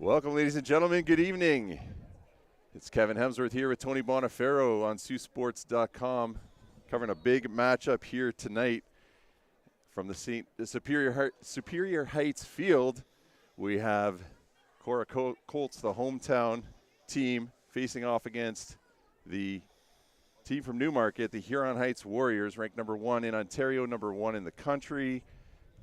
Welcome, ladies and gentlemen. Good evening. It's Kevin Hemsworth here with Tony Bonifero on Saultsports.com, covering a big matchup here tonight from the Superior Heights field. We have Korah Colts, the hometown team, facing off against the team from Newmarket, the Huron Heights Warriors, ranked number 1 in Ontario, number 1 in the country.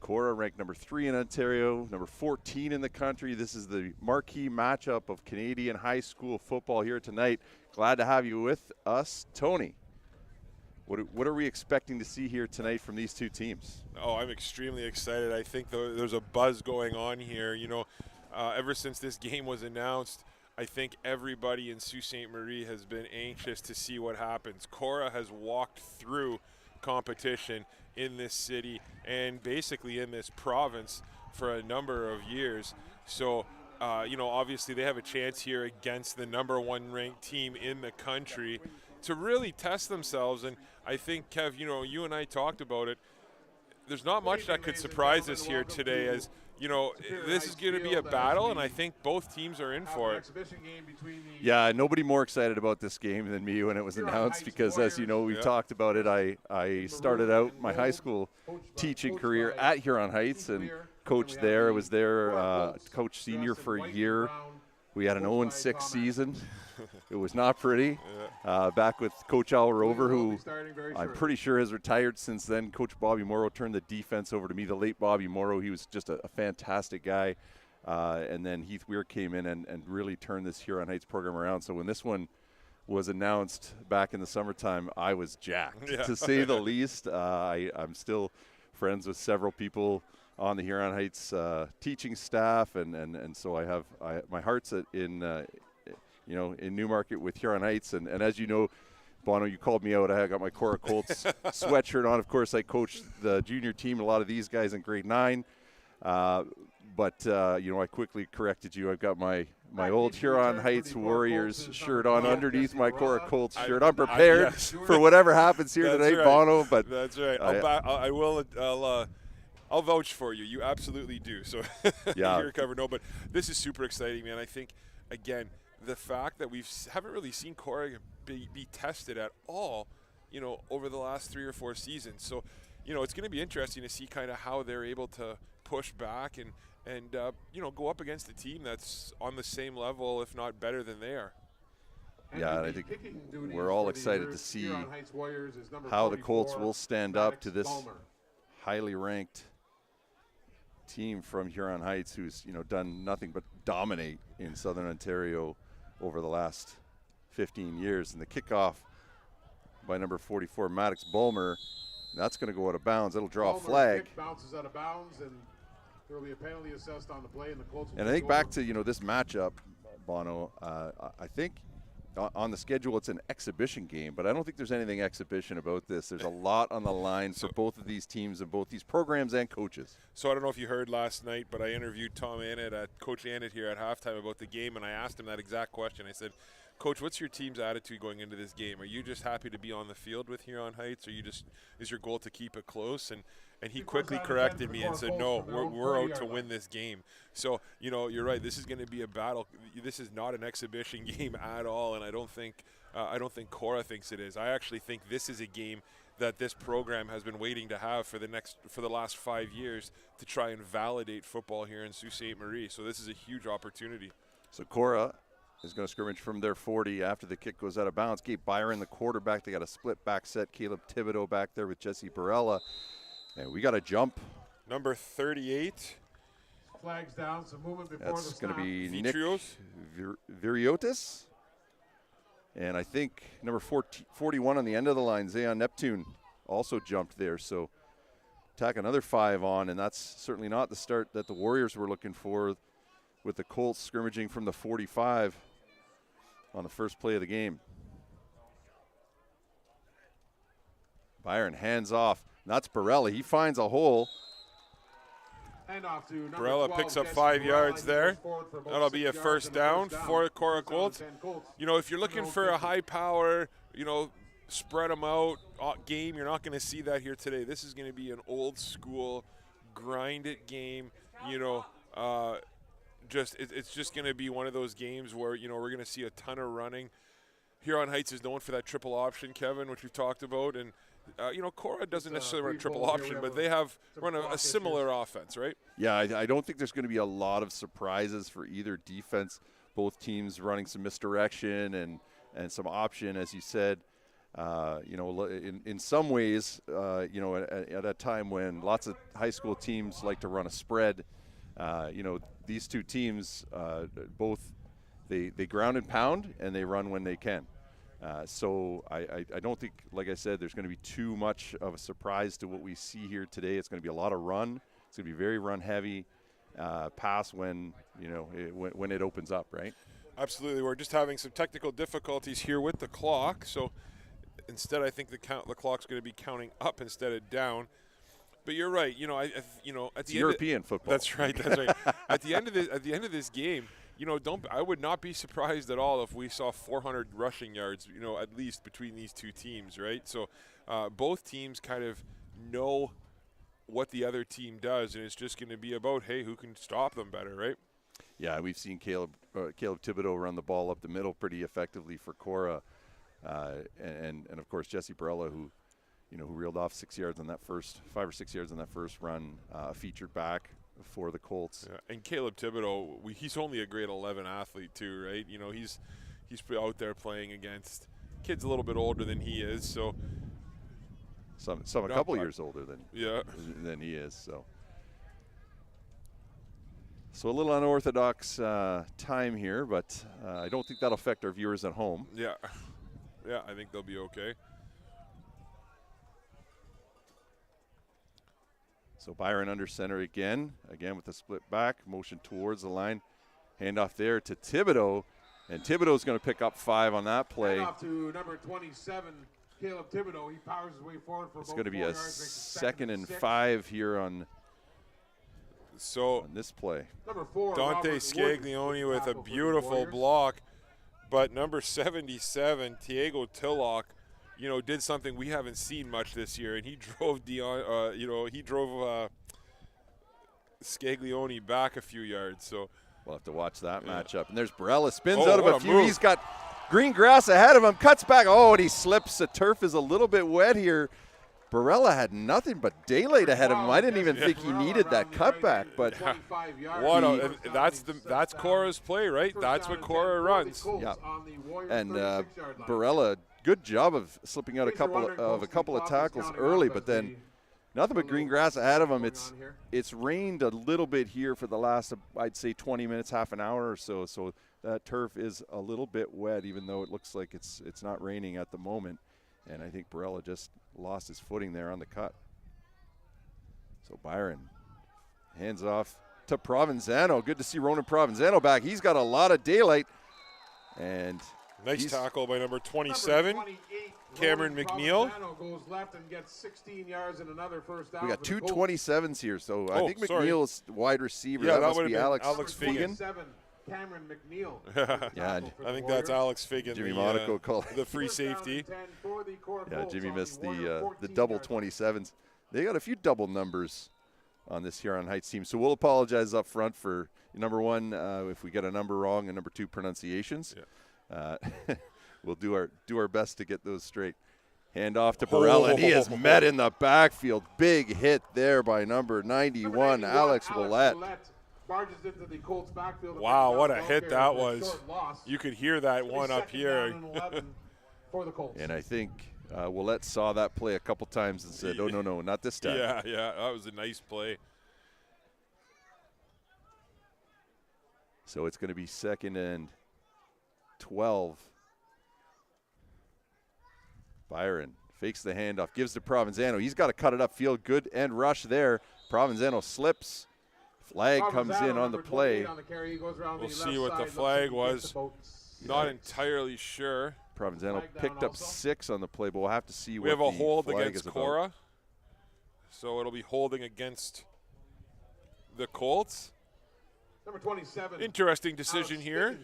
Korah ranked number 3 in Ontario, number 14 in the country. This is the marquee matchup of Canadian high school football here tonight. Glad to have you with us. Tony, what are we expecting to see here tonight from these two teams? Oh, I'm extremely excited. I think there's a buzz going on here. You know, ever since this game was announced, I think everybody in Sault Ste. Marie has been anxious to see what happens. Korah has walked through competition in this city and basically in this province for a number of years. So, you know, obviously they have a chance here against the number 1 ranked team in the country to really test themselves. And I think, Kev, you know, you and I talked about it. There's not much that could surprise us here today, as, you know, this is going to be a battle, and I think both teams are in for it. Yeah, nobody more excited about this game than me when it was announced because, as you know, we've talked about it. I started out my high school teaching career at Huron Heights and coached there. I was there, coach senior for a year. We had an 0-6 season. It was not pretty. Back with Coach Al Rover, who I'm pretty sure has retired since then. Coach Bobby Morrow turned the defense over to me, the late Bobby Morrow. He was just a fantastic guy. And then Heath Weir came in and really turned this Huron Heights program around. So when this one was announced back in the summertime, I was jacked, to say the least. I'm still friends with several people on the Huron Heights teaching staff, and so my heart's in Newmarket with Huron Heights, and as you know, Bono, you called me out. I got my Korah Colts sweatshirt on. Of course, I coached the junior team, a lot of these guys in grade 9, but I quickly corrected you. I've got my old Huron Heights Warriors shirt on underneath my Korah Colts shirt. I'm prepared for whatever happens here tonight, right, Bono. But that's right. I'll vouch for you. You absolutely do. So yeah, you're covered. No, but this is super exciting, man. I think, again, the fact that we haven't really seen Korah be tested at all, you know, over the last 3 or 4 seasons. So, you know, it's going to be interesting to see kind of how they're able to push back and go up against a team that's on the same level, if not better than they are. Yeah, and I think we're all excited to see how the Colts will stand up to this highly ranked team from Huron Heights, who's done nothing but dominate in Southern Ontario over the last 15 years. And the kickoff by number 44, Maddox Bulmer, that's going to go out of bounds. It'll draw a flag. Bounces out of bounds, and there will be a penalty assessed on the play, and the Colts will and I think back to this matchup, Bono. I think on the schedule it's an exhibition game, but I don't think there's anything exhibition about this. There's a lot on the line for both of these teams and both these programs and coaches. So I don't know if you heard last night, but I interviewed Tom Annett, Coach Annett here at halftime about the game, and I asked him that exact question. I said, Coach, what's your team's attitude going into this game? Are you just happy to be on the field with Huron Heights, or is your goal to keep it close? And he quickly corrected me and said, no, we're out to win this game. So, you're right. This is going to be a battle. This is not an exhibition game at all, and I don't think Korah thinks it is. I actually think this is a game that this program has been waiting to have for the last 5 years to try and validate football here in Sault Ste. Marie. So this is a huge opportunity. So Korah is going to scrimmage from their 40 after the kick goes out of bounds. Gabe Byron, the quarterback. They got a split back set. Caleb Thibodeau back there with Jesse Barella. And we got a jump. Number 38. Flags down, some movement before That's going to be Nick Vitrios. Viriotis. And I think number 41 on the end of the line, Zayon Neptune, also jumped there. So tack another 5 on, and that's certainly not the start that the Warriors were looking for, with the Colts scrimmaging from the 45 on the first play of the game. Byron hands off. That's Barella. He finds a hole. Barella picks up 5 yards there. That'll be a first down for Korah Colts. If you're looking for a high power, spread them out game, you're not going to see that here today. This is going to be an old school, grind it game. it's just going to be one of those games where, we're going to see a ton of running. Huron Heights is known for that triple option, Kevin, which we've talked about. And, Korah doesn't necessarily run a triple option, but they have run a similar offense, right? Yeah, I don't think there's going to be a lot of surprises for either defense. Both teams running some misdirection and some option, as you said. In some ways, at a time when lots of high school teams like to run a spread, these two teams both they ground and pound and they run when they can. So I don't think, like I said, there's going to be too much of a surprise to what we see here today. It's going to be a lot of run. It's going to be very run heavy, pass when when it opens up, right? Absolutely. We're just having some technical difficulties here with the clock. So instead, I think the clock's going to be counting up instead of down. But you're right. At the European football. That's right. That's right. At the end of this game, I would not be surprised at all if we saw 400 rushing yards, at least between these two teams, right? So both teams kind of know what the other team does, and it's just going to be about, hey, who can stop them better, right? Yeah, we've seen Caleb Thibodeau run the ball up the middle pretty effectively for Korah, and of course Jesse Barella, who reeled off 5 or 6 yards on that first run, featured back for the Colts. Yeah, and Caleb Thibodeau, he's only a grade 11 athlete too, right? He's out there playing against kids a little bit older than he is, so some a couple years older than he is. So a little unorthodox time here, but I don't think that'll affect our viewers at home. Yeah, I think they'll be okay. So Byron under center again with the split back, motion towards the line, handoff there to Thibodeau, and Thibodeau's going to pick up 5 on that play. Handoff to number 27, Caleb Thibodeau. He powers his way forward for it's going to be a 2nd and 5 here on this play. Number 4, Dante Scaglione with a beautiful block, but number 77, Tiago Tillock, did something we haven't seen much this year, and he drove Scaglione back a few yards. So we'll have to watch that matchup. And there's Barella, spins out of a few. Move. He's got green grass ahead of him, cuts back. Oh, and he slips. The turf is a little bit wet here. Barella had nothing but daylight ahead of him. I didn't even think he needed that cutback, but that's Korah's play, right? That's what Korah runs. Yeah, and Barella, good job of slipping out a couple of tackles early, but then nothing but green grass ahead of him. It's rained a little bit here for the last, I'd say, 20 minutes, half an hour or so. So that turf is a little bit wet, even though it looks like it's not raining at the moment. And I think Barella just lost his footing there on the cut. So Byron hands off to Provenzano. Good to see Ronan Provenzano back. He's got a lot of daylight. And nice tackle by number 27, Cameron McNeil. Goes left and gets 16 yards and another first down. We got two 27s here, so I think McNeil is wide receiver. Yeah, that must be Alex Figan. Cameron McNeil. Yeah, I think that's Alex Figan. Jimmy Monaco called the free safety. Yeah, Jimmy missed the double 27s. They got a few double numbers on this Huron Heights team, so we'll apologize up front for number one if we get a number wrong, and number two, pronunciations. Yeah. We'll do our best to get those straight. Hand off to Barella, and he is met in the backfield. Big hit there by number 91, Alex Willett. Into the Colts backfield. Wow, what a hit that was. You could hear that one up here. For the Colts. And I think Willett saw that play a couple times and said, oh, no, not this time. Yeah, that was a nice play. So it's going to be 2nd and 12. Byron fakes the handoff, gives to Provenzano. He's got to cut it upfield. Good end rush there. Provenzano slips. Flag comes in on the play. We'll see what the flag was. Not entirely sure. Provenzano picked up 6 on the play, but we'll have to see what we have a the hold flag against is Korah. about. So it'll be holding against the Colts. Number 27. Interesting decision here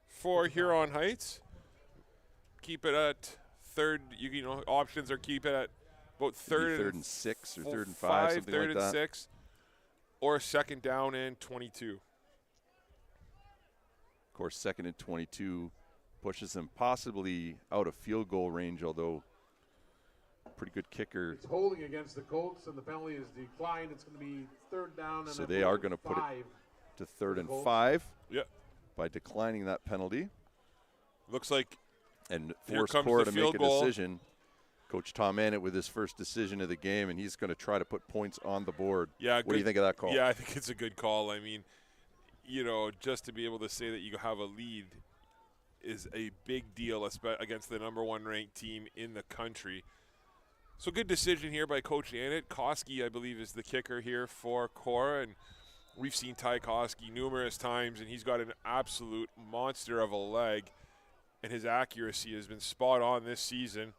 for Huron Heights. Keep it at 3rd. Options are keep it at about 3rd and 6 or 3rd and 5, something like that. 3rd and 6. Or 2nd down and 22. course, 2nd and 22 pushes them possibly out of field goal range, although pretty good kicker. It's holding against the Colts, and the penalty is declined. It's going to be 3rd down. And So they are going to put it to 3rd and 5 by declining that penalty. Looks like and here force comes Korah the to make field a goal. decision. Coach Tom Annett with his first decision of the game, and he's going to try to put points on the board. Yeah, what do you think of that call? Yeah, I think it's a good call. I mean, you know, just to be able to say that you have a lead is a big deal against the #1 ranked team in the country. So good decision here by Coach Annett. Koski, I believe, is the kicker here for Korah, and we've seen Ty Koski numerous times, and he's got an absolute monster of a leg, and his accuracy has been spot on this season.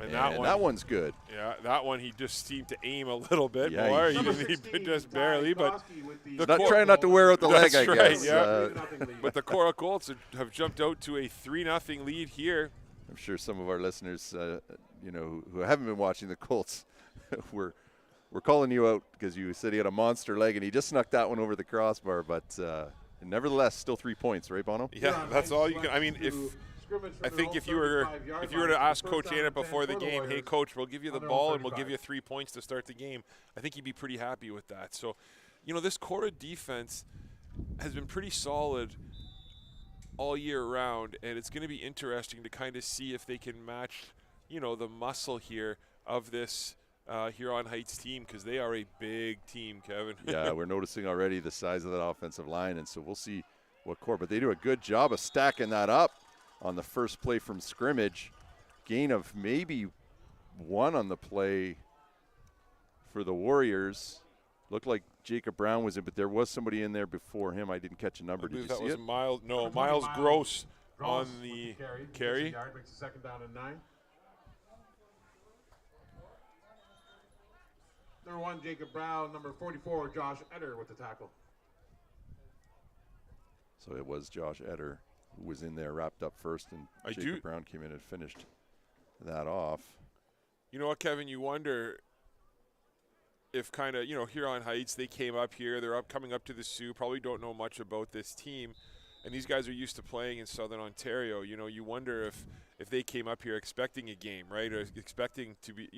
And that one's good. Yeah, that one he just seemed to aim a little bit Yeah, more. he He just barely, but trying not to wear out the leg, I right, guess. yeah. But the Korah Colts have jumped out to a 3-0 lead here. I'm sure some of our listeners, who haven't been watching the Colts, we're calling you out because you said he had a monster leg and he just snuck that one over the crossbar. But nevertheless, still 3 points, right, Bono? Yeah, that's all you can. I mean, I think if you were to ask Coach Annett before the game, hey, Coach, we'll give you the ball and we'll give you 3 points to start the game, I think he'd be pretty happy with that. So, this Korah defense has been pretty solid all year round, and it's going to be interesting to kind of see if they can match, the muscle here of this Huron Heights team, because they are a big team, Kevin. Yeah, we're noticing already the size of that offensive line, and so we'll see what Korah. But they do a good job of stacking that up on the first play from scrimmage. Gain of maybe 1 on the play for the Warriors. Looked like Jacob Brown was in, but there was somebody in there before him. I didn't catch a number. Did you see it? Miles Gross on the carry. Makes a 2nd down and 9. Number 1, Jacob Brown. Number 44, Josh Eder with the tackle. So it was Josh Eder who was in there, wrapped up first, and Jacob Brown came in and finished that off. You know what, Kevin? You wonder if kind of, Huron Heights, they came up here. They're coming up to the Sioux, probably don't know much about this team. And these guys are used to playing in Southern Ontario. You wonder if they came up here expecting a game, right? Or expecting to be,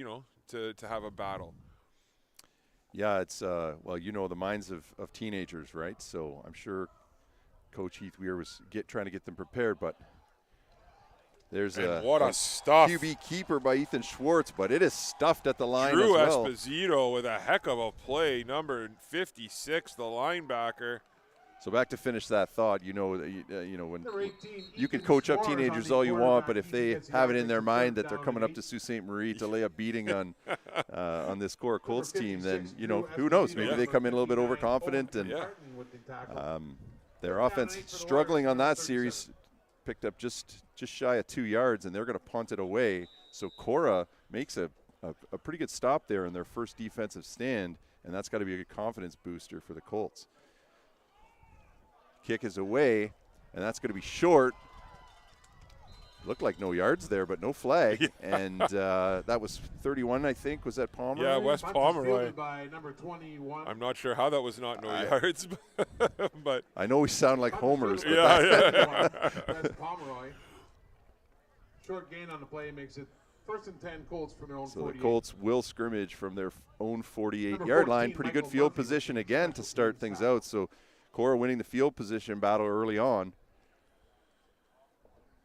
to have a battle. Yeah, it's, the minds of teenagers, right? So I'm sure Coach Heath Weir was trying to get them prepared, but there's a stuff. QB keeper by Ethan Schwartz, but it is stuffed at the line Drew as well. Esposito with a heck of a play, number 56, the linebacker. So back to finish that thought, when you can coach up teenagers all you want, but if they have it in their mind that they're coming up to Sault Ste. Marie to lay a beating on this Korah Colts team, then who knows? Maybe they come in a little bit overconfident, and their offense struggling on that series, picked up just shy of 2 yards, and they're going to punt it away. So Korah makes a pretty good stop there in their first defensive stand, and that's got to be a good confidence booster for the Colts. Kick is away, and that's going to be short. Looked like no yards there, but no flag. And that was 31, I think. Was that Pomeroy? Yeah, West Pomeroy. By number 21. I'm not sure how that was not no yards, but I know we sound like homers. But West Pomeroy. Short gain on the play makes it 1st and 10 Colts from their own 48. So the Colts will scrimmage from their own 48-yard line. Pretty good field position again to start things out. So Korah winning the field position battle early on.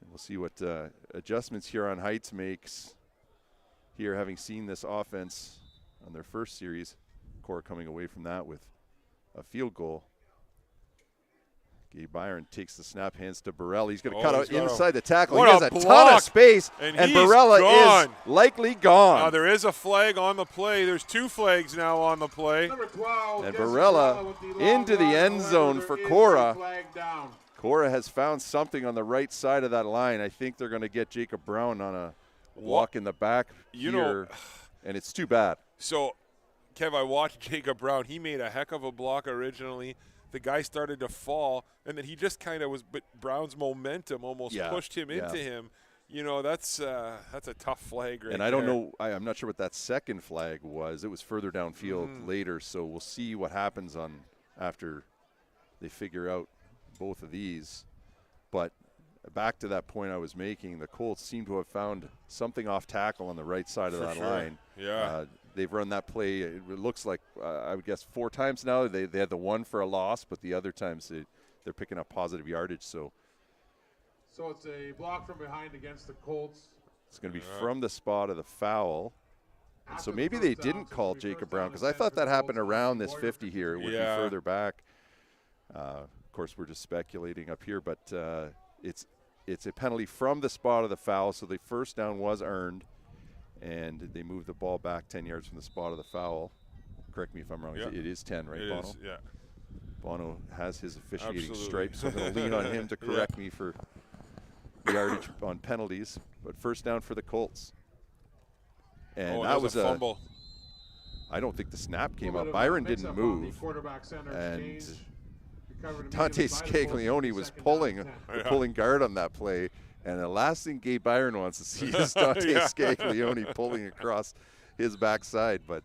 And we'll see what adjustments Huron Heights makes here, having seen this offense on their first series. Korah coming away from that with a field goal. Gabe Byron takes the snap, hands to Burrell. He's going to cut out inside the tackle. He has a ton of space, and Burrell is likely gone. Now there is a flag on the play. There's 2 flags now on the play. Number 12, and Burrell into the end zone for Korah. Korah has found something on the right side of that line. I think they're going to get Jacob Brown on a walk in the back here, and it's too bad. So, Kev, I watched Jacob Brown. He made a heck of a block originally. The guy started to fall, and then he just kind of but Brown's momentum almost pushed him into him. That's a tough flag right there. And I don't know, I'm not sure what that second flag was. It was further downfield later, so we'll see what happens after they figure out both of these. But back to that point I was making, the Colts seem to have found something off tackle on the right side of that line. Yeah. They've run that play, it looks like, I would guess 4 times now. They had the one for a loss, but the other times they're picking up positive yardage. So it's a block from behind against the Colts. it's going to be from the spot of the foul. And so maybe they didn't call Jacob Brown, because I thought that happened around this 50 here. It would be further back. Of course, we're just speculating up here, but it's a penalty from the spot of the foul. So the first down was earned, and they moved the ball back 10 yards from the spot of the foul. Correct me if I'm wrong. It is 10, right, Bono? It is, yeah. Bono has his officiating Absolutely. stripes, so I'm going to lean on him to correct me for yardage on penalties. But first down for the Colts. And that was a fumble. I don't think the snap came up. Byron didn't move. And Dante Scaglione was pulling guard on that play. And the last thing Gabe Byron wants to see is Dante Scaglione pulling across his backside. But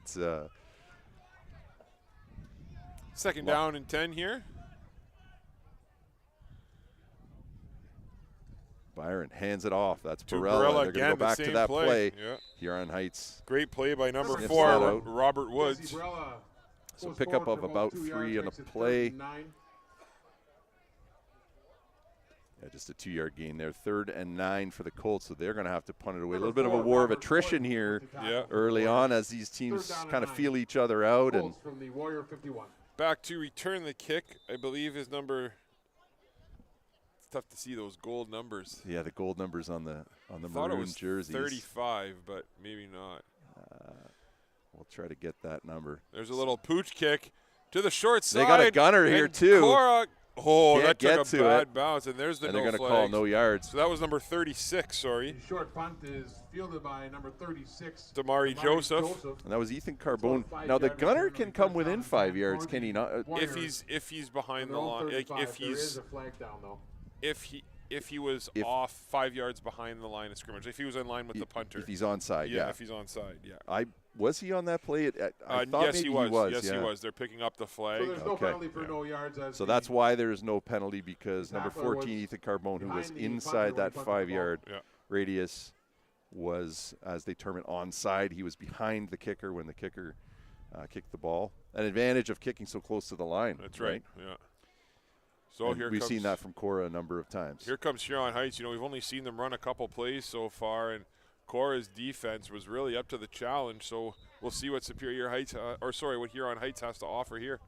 second down and 10 here. Byron hands it off. That's To Barella. They're going to again, go back the to same that play. Huron Heights. Great play by number Sniffs 4, that out. Robert Woods. So pickup of about 3 on the play. Yeah, just a 2-yard gain there. 3rd and 9 for the Colts, so they're going to have to punt it away. A little bit of a war of attrition here early on as these teams kind of feel each other out. And back to return the kick, I believe, is number. It's tough to see those gold numbers. Yeah, the gold numbers on the Thought it maroon was jerseys. 35, but maybe not. We'll try to get that number. There's a little pooch kick to the short side. They got a gunner here too. Korah, that took a bad bounce, and there's the and no they're going to flags. call no yards. So that was number 36, sorry. The short punt is fielded by number 36. Damari Joseph. And that was Ethan Carbone. Now the gunner can come within 5 yards, can he not? If he's behind the line, if he was off 5 yards behind the line of scrimmage, if he was in line with the punter. If he's onside, yeah. If he's onside, yeah. Was he on that play? I thought yes, maybe he was. Yes, he was. They're picking up the flag. So there's no penalty for no yards. So that's why there is no penalty, because number 14, Ethan Carbone, who was inside that 5-yard radius, was, as they term it, onside. He was behind the kicker when the kicker kicked the ball. An advantage of kicking so close to the line. That's right. Yeah. So we've seen that from Korah a number of times. Here comes Huron Heights. We've only seen them run a couple plays so far, and Korah's defense was really up to the challenge. So we'll see what what Huron Heights has to offer here.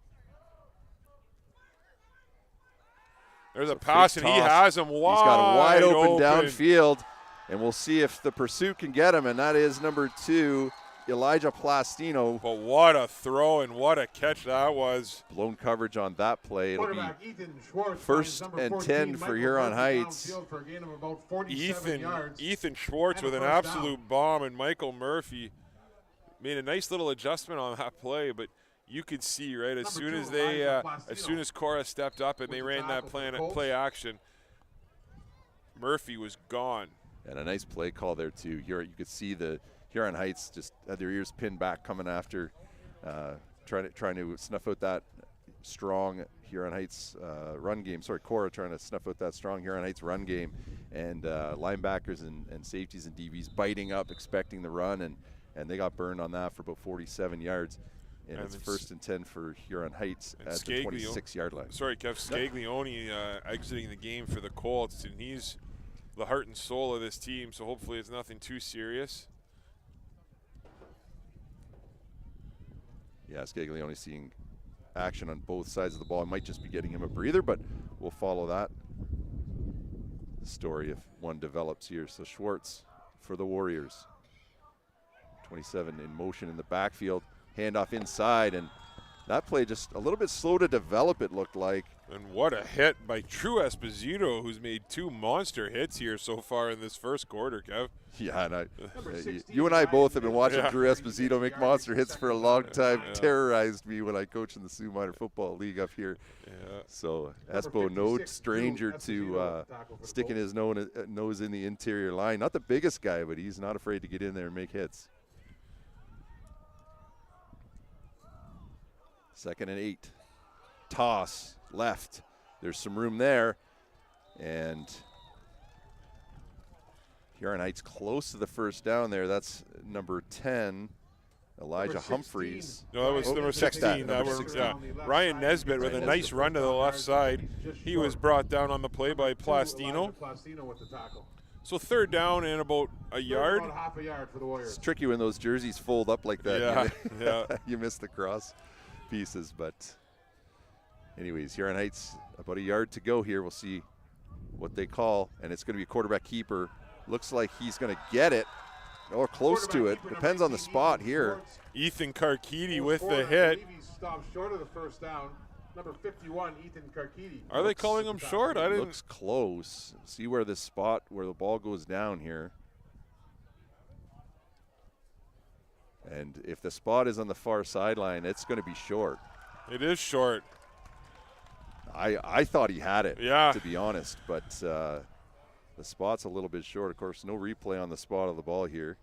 There's a pass, and he has him wide. He's got a wide open downfield, and we'll see if the pursuit can get him, and that is number 2, Elijah Plastino. But what a throw and what a catch that was. Blown coverage on that play. It'll be 1st and 10 for Huron Heights. Ethan Schwartz with an absolute bomb, and Michael Murphy made a nice little adjustment on that play, but you could see, right, as soon as Korah stepped up and they ran that play action, Murphy was gone. And a nice play call there too. You could see the Huron Heights just had their ears pinned back, coming after, trying to snuff out that strong Huron Heights run game. Sorry, Korah trying to snuff out that strong Huron Heights run game, and linebackers and safeties and DBs biting up, expecting the run, and they got burned on that for about 47 yards. And it's 1st and 10 for Huron Heights at the 26-yard line. Sorry, Kev, Scaglione exiting the game for the Colts, and he's the heart and soul of this team, so hopefully it's nothing too serious. Yeah, Scaglione seeing action on both sides of the ball. It might just be getting him a breather, but we'll follow that story if one develops here. So Schwartz for the Warriors. 27 in motion in the backfield. Handoff inside, and that play just a little bit slow to develop, it looked like. And what a hit by True Esposito, who's made 2 monster hits here so far in this first quarter, Kev. Yeah, and you and I both have been watching Drew Esposito make monster hits for a long time. Yeah. Terrorized me when I coached in the Sioux Minor Football League up here. Yeah. So Espo, no stranger to sticking his nose in the interior line. Not the biggest guy, but he's not afraid to get in there and make hits. 2nd and 8. toss left. There's some room there. And Huron Heights close to the first down there. That's number 10, Elijah Humphreys. No, that was number 16. Number 16. Ryan Nesbitt with a nice run to the left side. He was brought down on the play by Plastino. So third down and about a yard. About half a yard for the Warriors. It's tricky when those jerseys fold up like that. Yeah. You miss the cross pieces. But anyways, Huron Heights, about a yard to go here. We'll see what they call. And it's going to be a quarterback keeper. Looks like he's going to get it. Or close to it. Depends on the spot here. Ethan Karkidi with the hit. He stopped short of the first down. Number 51, Ethan Karkidi. Are they calling him short? I didn't. Looks close. See where this spot where the ball goes down here. And if the spot is on the far sideline, it's going to be short. It is short. I thought he had it, Yeah. to be honest, but the spot's a little bit short. Of course, no replay on the spot of the ball here.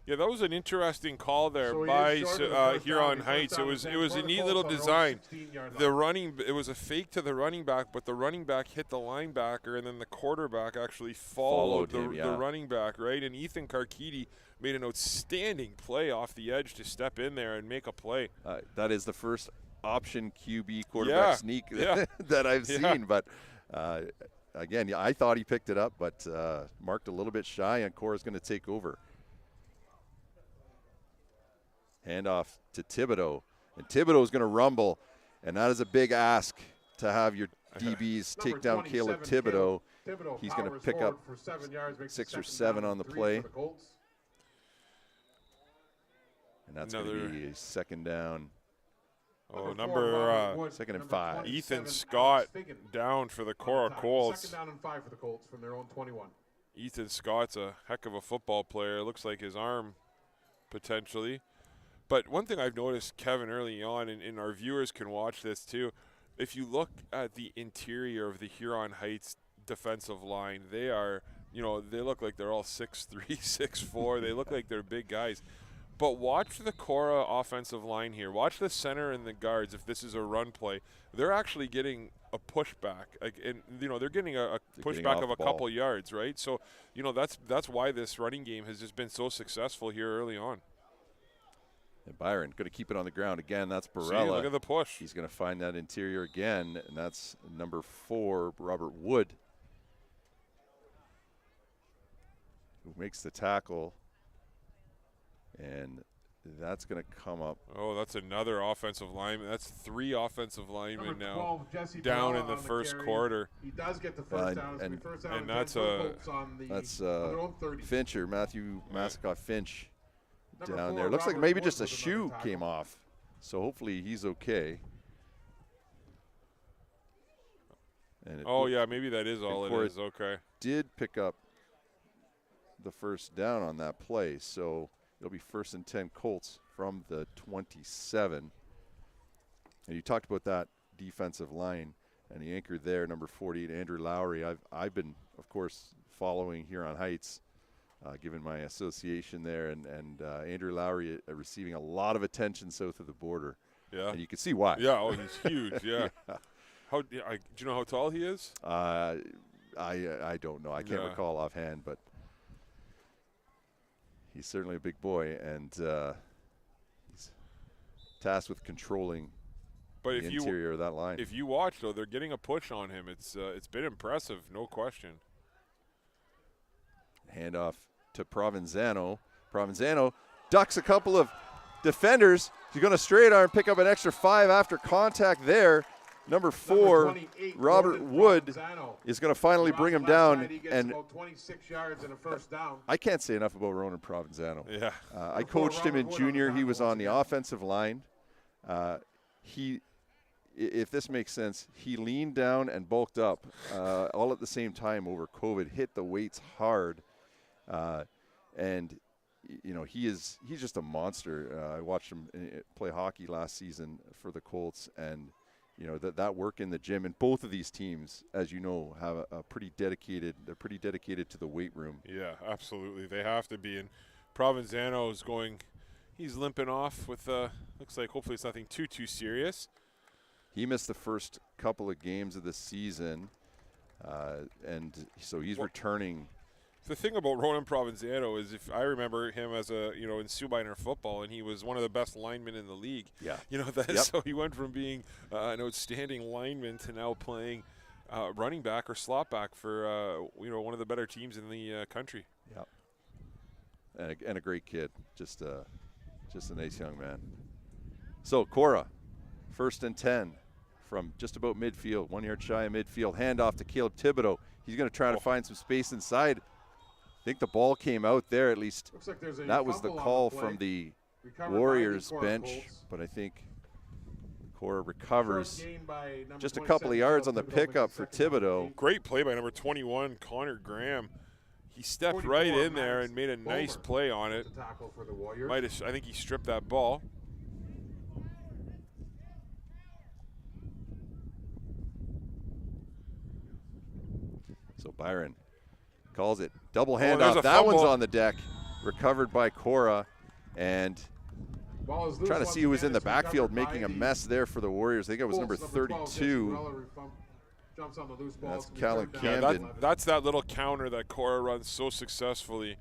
Yeah, that was an interesting call there So he by is short of the first Huron down. Heights. First It down was and it was a 10. neat Korah little Colts on their own design. 16-yard The line. it was a fake to the running back, but the running back hit the linebacker, and then the quarterback actually followed him, the running back, right? And Ethan Karkidi made an outstanding play off the edge to step in there and make a play. That is the first option QB quarterback sneak that I've seen. But again, I thought he picked it up, but marked a little bit shy, and Korah's going to take over. Handoff to Thibodeau, and Thibodeau's going to rumble, and that is a big ask to have your DBs take down Caleb Thibodeau. He's going to pick up for 7 yards, 6 or 7 on the play. And that's going Another- to be a second down. Oh, number second and 5. Ethan Scott down for the Korah Colts. Second down and 5 for the Colts from their own 21. Ethan Scott's a heck of a football player. Looks like his arm potentially. But one thing I've noticed, Kevin, early on, and our viewers can watch this too, if you look at the interior of the Huron Heights defensive line, they are, they look like they're all 6'3", 6'4". They look like they're big guys. But watch the Korah offensive line here. Watch the center and the guards. If this is a run play, they're actually getting a pushback, they're getting a pushback of a couple yards, right? So, that's why this running game has just been so successful here early on. And Byron going to keep it on the ground again. That's Barella. See, look at the push. He's going to find that interior again, and that's number 4, Robert Wood, who makes the tackle. And that's going to come up. Oh, that's another offensive lineman. That's 3 offensive linemen Number now 12, Jesse down Barella in the on first carry. quarter. He does get the first down. and- First down and 10 that's for the a- Colts on the, That's on their own 30. Fincher, Matthew Mascot Finch Number down 4, there. Looks like Robert maybe Wood just a was another shoe tackle. came off. So hopefully he's okay. And Oh, yeah, maybe that is all Korah it is. Okay. did pick up the first down on that play. So it'll be first and 10 Colts from the 27. And you talked about that defensive line and the anchor there, number 48, Andrew Lowry. I've been, of course, following Huron Heights, given my association there, and Andrew Lowry receiving a lot of attention south of the border. Yeah. And you can see why. Yeah, oh, he's huge, yeah. Do you know how tall he is? I don't know. I can't Yeah. recall offhand, but he's certainly a big boy, and he's tasked with controlling But the interior of that line. if you watch, though, they're getting a push on him. It's been impressive, no question. Handoff to Provenzano. Provenzano ducks a couple of defenders. He's going to straight arm, pick up an extra 5 after contact there. Number 4, 28, Robert Gordon Wood, Provenzano. is going to finally bring him Last down. night he gets And about 26 yards and a first down. I can't say enough about Ronan Provenzano. Yeah. I coached him in Robert Wood on the junior. He was tackle on the once again. offensive line. If this makes sense, he leaned down and bulked up all at the same time over COVID, hit the weights hard. And he's just a monster. I watched him play hockey last season for the Colts, and that work in the gym. And both of these teams, as you know, have a pretty dedicated. They're pretty dedicated to the weight room. Yeah, absolutely. They have to be. And Provenzano is he's limping off with, looks like hopefully it's nothing too serious. He missed the first couple of games of the season, and so he's returning. The thing about Ronan Provenzano is, if I remember him as in Sioux Minor football, and he was one of the best linemen in the league. Yeah. So he went from being an outstanding lineman to now playing running back or slot back for one of the better teams in the country. Yeah. And a great kid, just a nice young man. So Korah, 1st and 10 from just about midfield, 1 yard shy of midfield. Handoff to Caleb Thibodeau. He's going to try to find some space inside. I think the ball came out there, at least. Like that was the call from the Warriors bench, Colts. but I think Korah recovers. Just a couple of yards on the pickup for Thibodeau. Great play by number 21, Connor Graham. He stepped right in there and made a nice play on it. I think he stripped that ball. So Byron calls it. Double handoff. That fumble. one's on the deck. Recovered by Korah. And trying to see who was in the backfield making a mess there for the Warriors. I think it was number 32. That's Callan Camden. That's that little counter that Korah runs so successfully.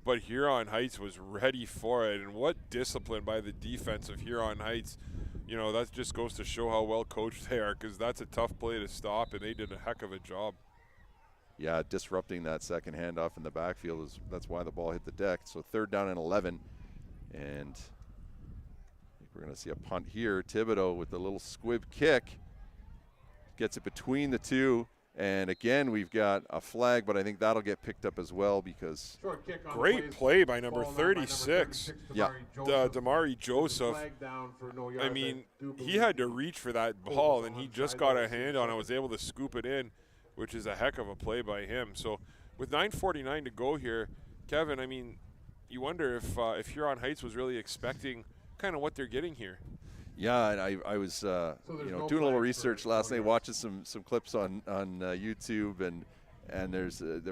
But Huron Heights was ready for it. And what discipline by the defense of Huron Heights. That just goes to show how well coached they are, because that's a tough play to stop, and they did a heck of a job. Yeah, disrupting that second handoff in the backfield that's why the ball hit the deck. So 3rd down and 11, and I think we're going to see a punt here. Thibodeau with a little squib kick gets it between the two, and again we've got a flag, but I think that'll get picked up as well because great play by number 36. Yeah, Damari Joseph. I mean, he had to reach for that ball, and he just got a hand on it, was able to scoop it in, which is a heck of a play by him. So with 9:49 to go here, Kevin, I mean, you wonder if Huron Heights was really expecting kind of what they're getting here. Yeah, and I was doing a little research last night, watching some clips on YouTube, and there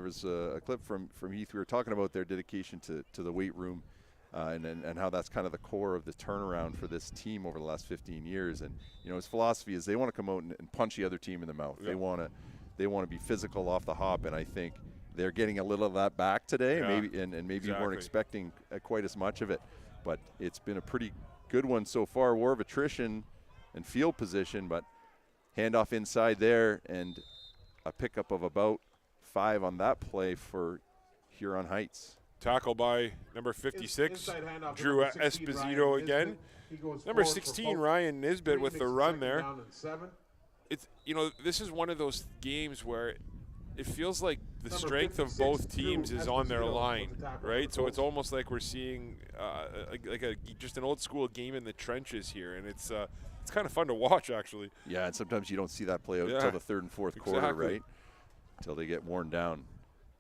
was a clip from Heath. We were talking about their dedication to the weight room, and how that's kind of the core of the turnaround for this team over the last 15 years. And his philosophy is they want to come out and punch the other team in the mouth. Yep. They want to be physical off the hop, and I think they're getting a little of that back today. Yeah, Maybe you weren't expecting quite as much of it, but it's been a pretty good one so far. War of attrition and field position, but handoff inside there and a pickup of about 5 on that play for Huron Heights. Tackle by number 56, Drew Esposito again. Number 16, Ryan Nisbet with the run there. It's this is one of those games where it feels like the strength of both teams is on their line, right? So it's almost like we're seeing just an old school game in the trenches here, and it's kind of fun to watch, actually. Yeah, and sometimes you don't see that play out until the 3rd and 4th quarter, right? Until they get worn down.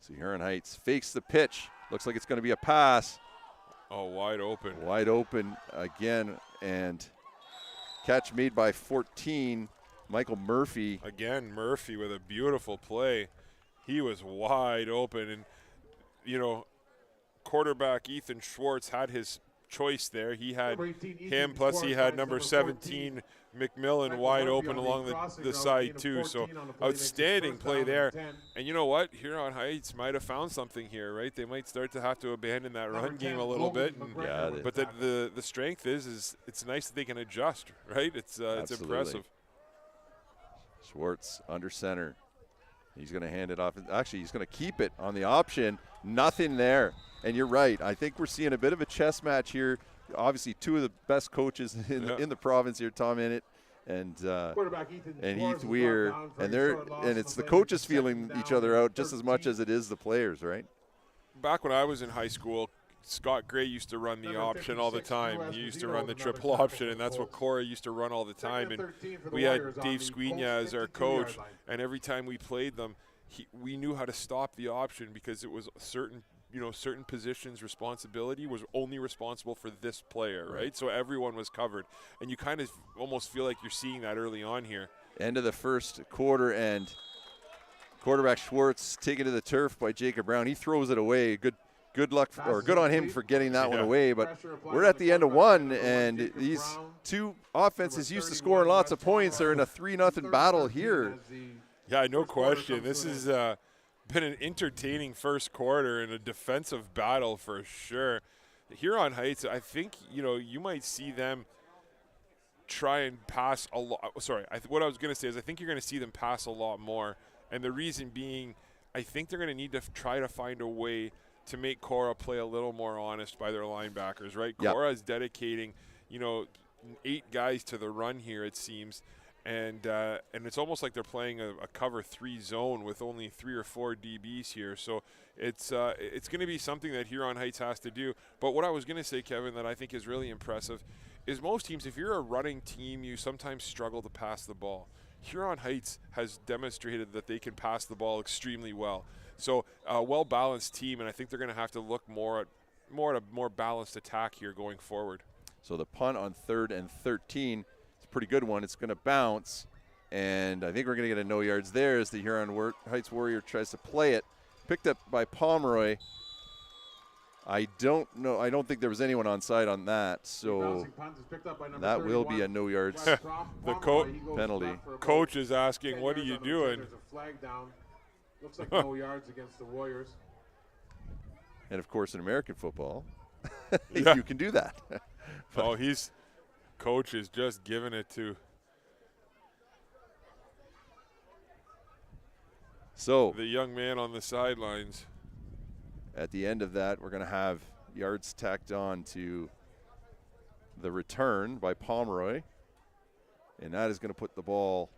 So Huron Heights fakes the pitch. Looks like it's going to be a pass. Oh, wide open. Wide open again, and catch made by 14. Michael Murphy. Again, Murphy with a beautiful play. He was wide open, and, quarterback Ethan Schwartz had his choice there. He had him, plus he had number 17, McMillan, wide open along the side, too. So outstanding play there. And you know what? Huron Heights might have found something here, right? They might start to have to abandon that run game a little bit. But the strength is it's nice that they can adjust, right? It's impressive. Schwartz under center. He's going to hand it off. Actually, he's going to keep it on the option. Nothing there. And you're right. I think we're seeing a bit of a chess match here. Obviously, 2 of the best coaches in the province here, Tom Innit and Heath Weir. And it's the coaches feeling each other out just as much as it is the players, right? Back when I was in high school, Scott Gray used to run the option all the time. He used to run the triple option, and that's what Korah used to run all the time. And we had Dave Squigna as our coach, and every time we played them, we knew how to stop the option because it was certain positions' responsibility was only responsible for this player, right? So everyone was covered, and you kind of almost feel like you're seeing that early on here. End of the first quarter, and quarterback Schwartz taken to the turf by Jacob Brown. He throws it away. Good good luck, or good on him for getting that one Yeah. away. But we're at the end of one, and these two offenses used to scoring lots of points are in a 3-0 battle here. Yeah, no question. This has been an entertaining first quarter and a defensive battle for sure. Huron Heights, I think, you might see them try and pass a lot. Sorry, what I was going to say is I think you're going to see them pass a lot more. And the reason being, I think they're going to need to try to find a way to make Korah play a little more honest by their linebackers, right? Yep. Korah is dedicating, 8 guys to the run here, it seems. And it's almost like they're playing a cover 3 zone with only 3 or 4 DBs here. So it's going to be something that Huron Heights has to do. But what I was going to say, Kevin, that I think is really impressive is most teams, if you're a running team, you sometimes struggle to pass the ball. Huron Heights has demonstrated that they can pass the ball extremely well. So a well-balanced team, and I think they're going to have to look more at a more balanced attack here going forward. So the punt on 3rd and 13. Pretty good one. It's going to bounce, and I think we're going to get a no yards there as the Huron Heights Warrior tries to play it. Picked up by Pomeroy. I don't know. I don't think there was anyone onside on that, so that will be a no yards the penalty. Coach is asking, "What are you doing?" There's a flag down. Looks like no yards against the Warriors. And of course, in American football, Yeah. you can do that. Oh, Coach is just giving it to the young man on the sidelines. At the end of that, we're going to have yards tacked on to the return by Pomeroy. And that is going to put the ball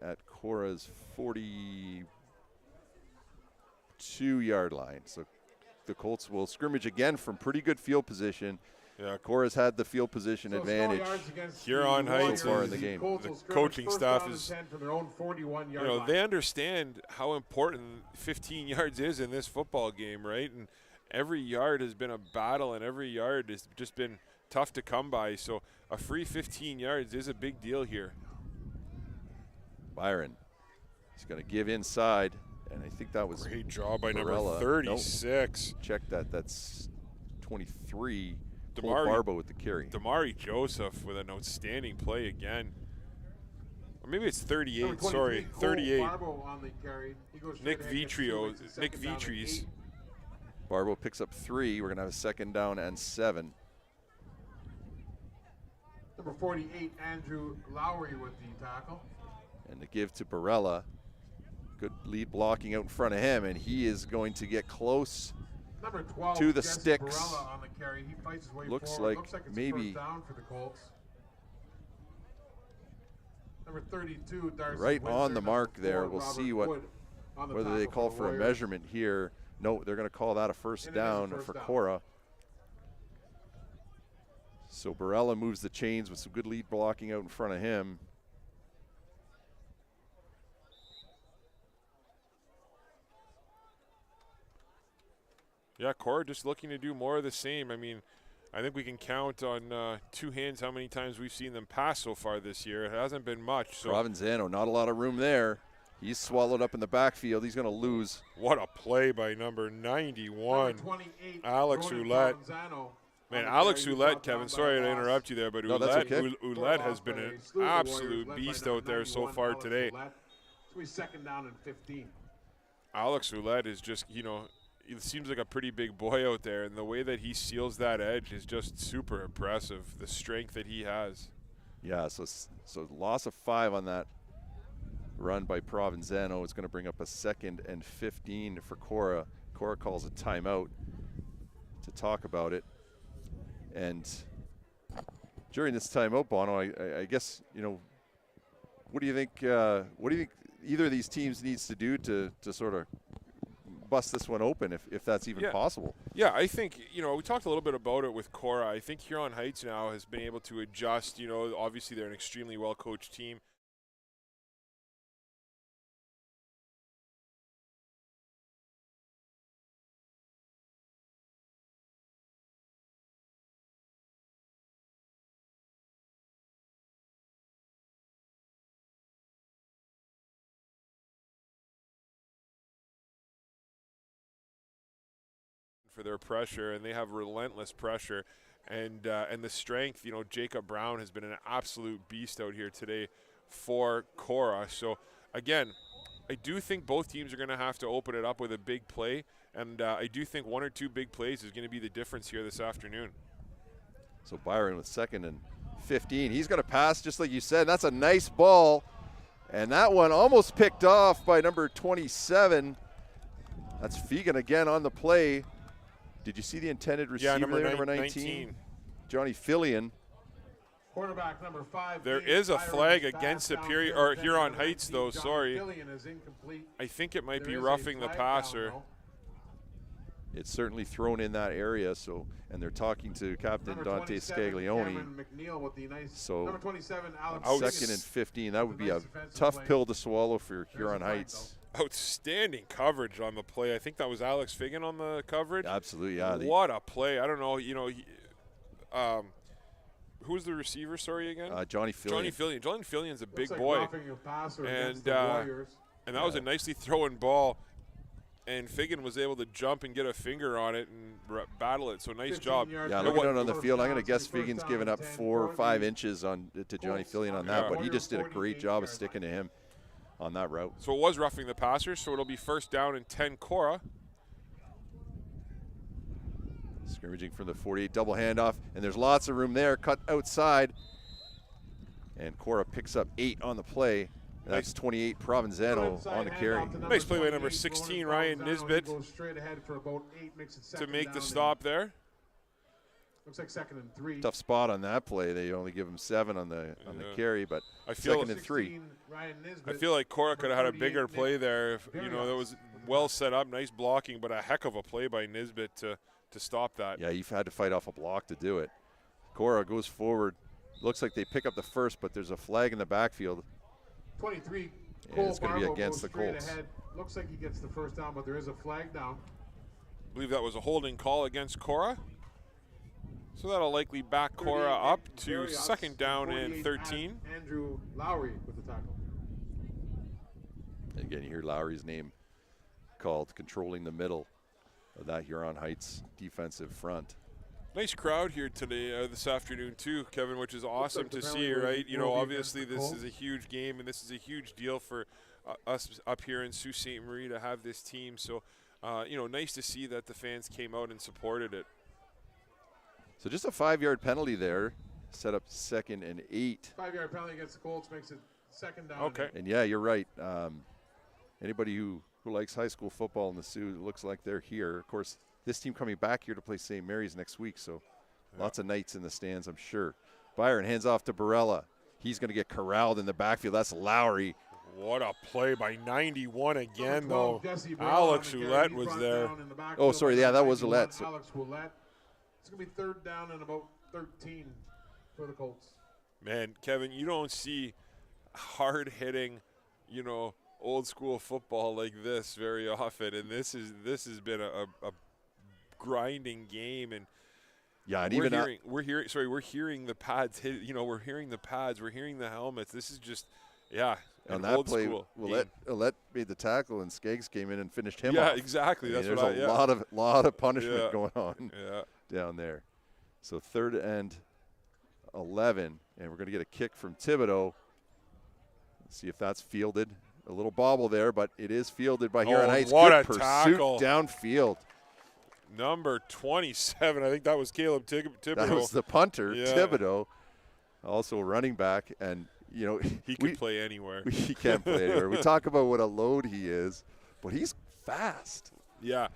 at Korah's 42-yard line. So the Colts will scrimmage again from pretty good field position. Yeah, Korah's had the field position advantage Huron Heights so far in the game. The coaching staff is, they understand how important 15 yards is in this football game, right? And every yard has been a battle, and every yard has just been tough to come by. So a free 15 yards is a big deal here. Byron, he's going to give inside, and I think that was great job by Barella. Number 36. Nope. Check that. That's 23. Barbo with the carry. Damari Joseph with an outstanding play again. Or maybe it's 38. Sorry, 38. Nick Vitries. Barbo picks up 3. We're going to have a 2nd down and 7. Number 48, Andrew Lowry with the tackle. And to give to Barella. Good lead blocking out in front of him, and he is going to get close Number 12, to the Jesse sticks. Barella on the carry. He fights his way Looks forward. like Looks it's maybe first down for the Colts. Number 32, Darcy right Winter, on the mark number there. 4, We'll Robert see Wood whether they call for a measurement here. No, they're going to call that a first down for Korah. So Barella moves the chains with some good lead blocking out in front of him. Yeah, Korah just looking to do more of the same. I mean, I think we can count on 2 hands how many times we've seen them pass so far this year. It hasn't been much. So Provenzano, not a lot of room there. He's swallowed up in the backfield. He's going to lose. What a play by number 91, Alex Roulette. Man, Alex Roulette, Kevin, sorry to interrupt you there, but Roulette has been an absolute beast out there so far today. Second down and 15. Alex Roulette is just, it seems like a pretty big boy out there, and the way that he seals that edge is just super impressive, the strength that he has. Yeah, so loss of 5 on that run by Provenzano is going to bring up a 2nd and 15 for Korah. Korah calls a timeout to talk about it. And during this timeout, Bono, I guess, what do you think either of these teams needs to do to sort of bust this one open, if that's even possible? Yeah, I think, we talked a little bit about it with Korah. I think Huron Heights now has been able to adjust. Obviously they're an extremely well-coached team. for their pressure, and they have relentless pressure. And the strength, you know, Jacob Brown has been an absolute beast out here today for Korah. So, again, I do think both teams are going to have to open it up with a big play, and I do think 1 or 2 big plays is going to be the difference here this afternoon. So Byron with 2nd and 15. He's going to pass just like you said. That's a nice ball, and that one almost picked off by number 27. That's Fegan again on the play. Did you see the intended receiver there, number 19? Johnny Fillion. Quarterback number 5. There is a flag against Superior or Huron Heights, though. Sorry, I think it might be roughing the passer. It's certainly thrown in that area. So, and they're talking to Captain Dante Scaglione. So, number 27, Alex 2nd and 15. That would be a tough pill to swallow for Huron Heights. Outstanding coverage on the play. I think that was Alex Figan on the coverage. Absolutely, yeah. What a play. I don't know, you know, who was the receiver, sorry, again? Johnny Fillion. Johnny Fillion's a big like boy. And that was a nicely thrown ball. And Figan was able to jump and get a finger on it and battle it. So nice job. Yeah, looking out on the field, I'm going to guess Figan's given up 4 or 5 inches to Johnny Fillion on that, but he just did a great job of sticking to him on that route. So it was roughing the passer, so it'll be 1st down and 10 Korah. Scrimmaging from the 48, double handoff, and there's lots of room there, cut outside. And Korah picks up 8 on the play. That's 28 Provenzano on the carry. Nice play by number 16, Ryan Nisbet, to make the stop there. Looks like 2nd and 3. Tough spot on that play. They only give him 7 on the carry, but I feel 2nd and 3. I feel like Korah could have had a bigger play there. If, you know, that was well set up, nice blocking, but a heck of a play by Nisbet to stop that. Yeah, you've had to fight off a block to do it. Korah goes forward. Looks like they pick up the first, but there's a flag in the backfield. 23. And it's going to be against the Colts. Ahead. Looks like he gets the first down, but there is a flag down. I believe that was a holding call against Korah. So that'll likely back Korah up to 2nd down and 13. Andrew Lowry with the tackle. And again, you hear Lowry's name called, controlling the middle of that Huron Heights defensive front. Nice crowd here today, this afternoon too, Kevin, which is awesome to see, right? You know, obviously this is a huge game, and this is a huge deal for us up here in Sault Ste. Marie to have this team. So, you know, nice to see that the fans came out and supported it. So just a 5-yard penalty there, set up 2nd and 8. 5-yard penalty against the Colts makes it 2nd down. Okay. And yeah, you're right. Anybody who likes high school football in the Sioux, it looks like they're here. Of course, this team coming back here to play St. Mary's next week, so lots of Knights in the stands, I'm sure. Byron hands off to Barella. He's going to get corralled in the backfield. That's Lowry. What a play by 91 again, though. Alex Ouellette was there. Oh, sorry, yeah, that was Ouellette. So Alex Ouellette. It's going to be 3rd down and about 13 for the Colts. Man, Kevin, you don't see hard-hitting, you know, old school football like this very often, and this has been a grinding game. And yeah, and we're hearing the pads hit. You know, we're hearing the pads, we're hearing the helmets. This is just, yeah. On that play, Ouellette made the tackle, and Skeggs came in and finished him off. Yeah, exactly. That's there's what a lot of punishment going on down there. So 3rd and 11, and we're going to get a kick from Thibodeau. Let's see if that's fielded. A little bobble there, but it is fielded by Huron Heights. What Good a pursuit tackle downfield. Number 27, I think that was Caleb Thibodeau. That was the punter, Thibodeau, also a running back, and you know he could play anywhere. He can play anywhere. We talk about what a load he is, but he's fast. Yeah,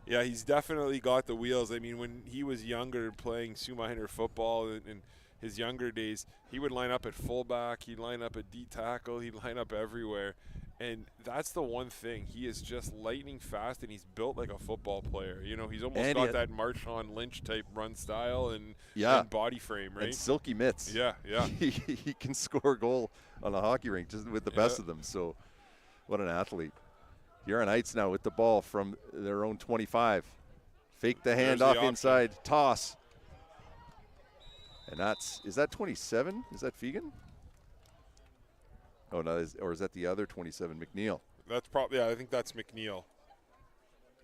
he's definitely got the wheels. I mean, when he was younger playing Sioux Minor football in his younger days, he would line up at fullback, he'd line up at D tackle, he'd line up everywhere. And that's the one thing. He is just lightning fast, and he's built like a football player. You know, he's almost got that Marshawn Lynch type run style and body frame, right? And silky mitts. Yeah. He can score a goal on a hockey rink just with the best of them. So what an athlete. Huron Heights now with the ball from their own 25. Fake the handoff inside, toss. And is that 27? Is that Fegan? Oh, no, or is that the other 27, McNeil? That's probably, I think that's McNeil.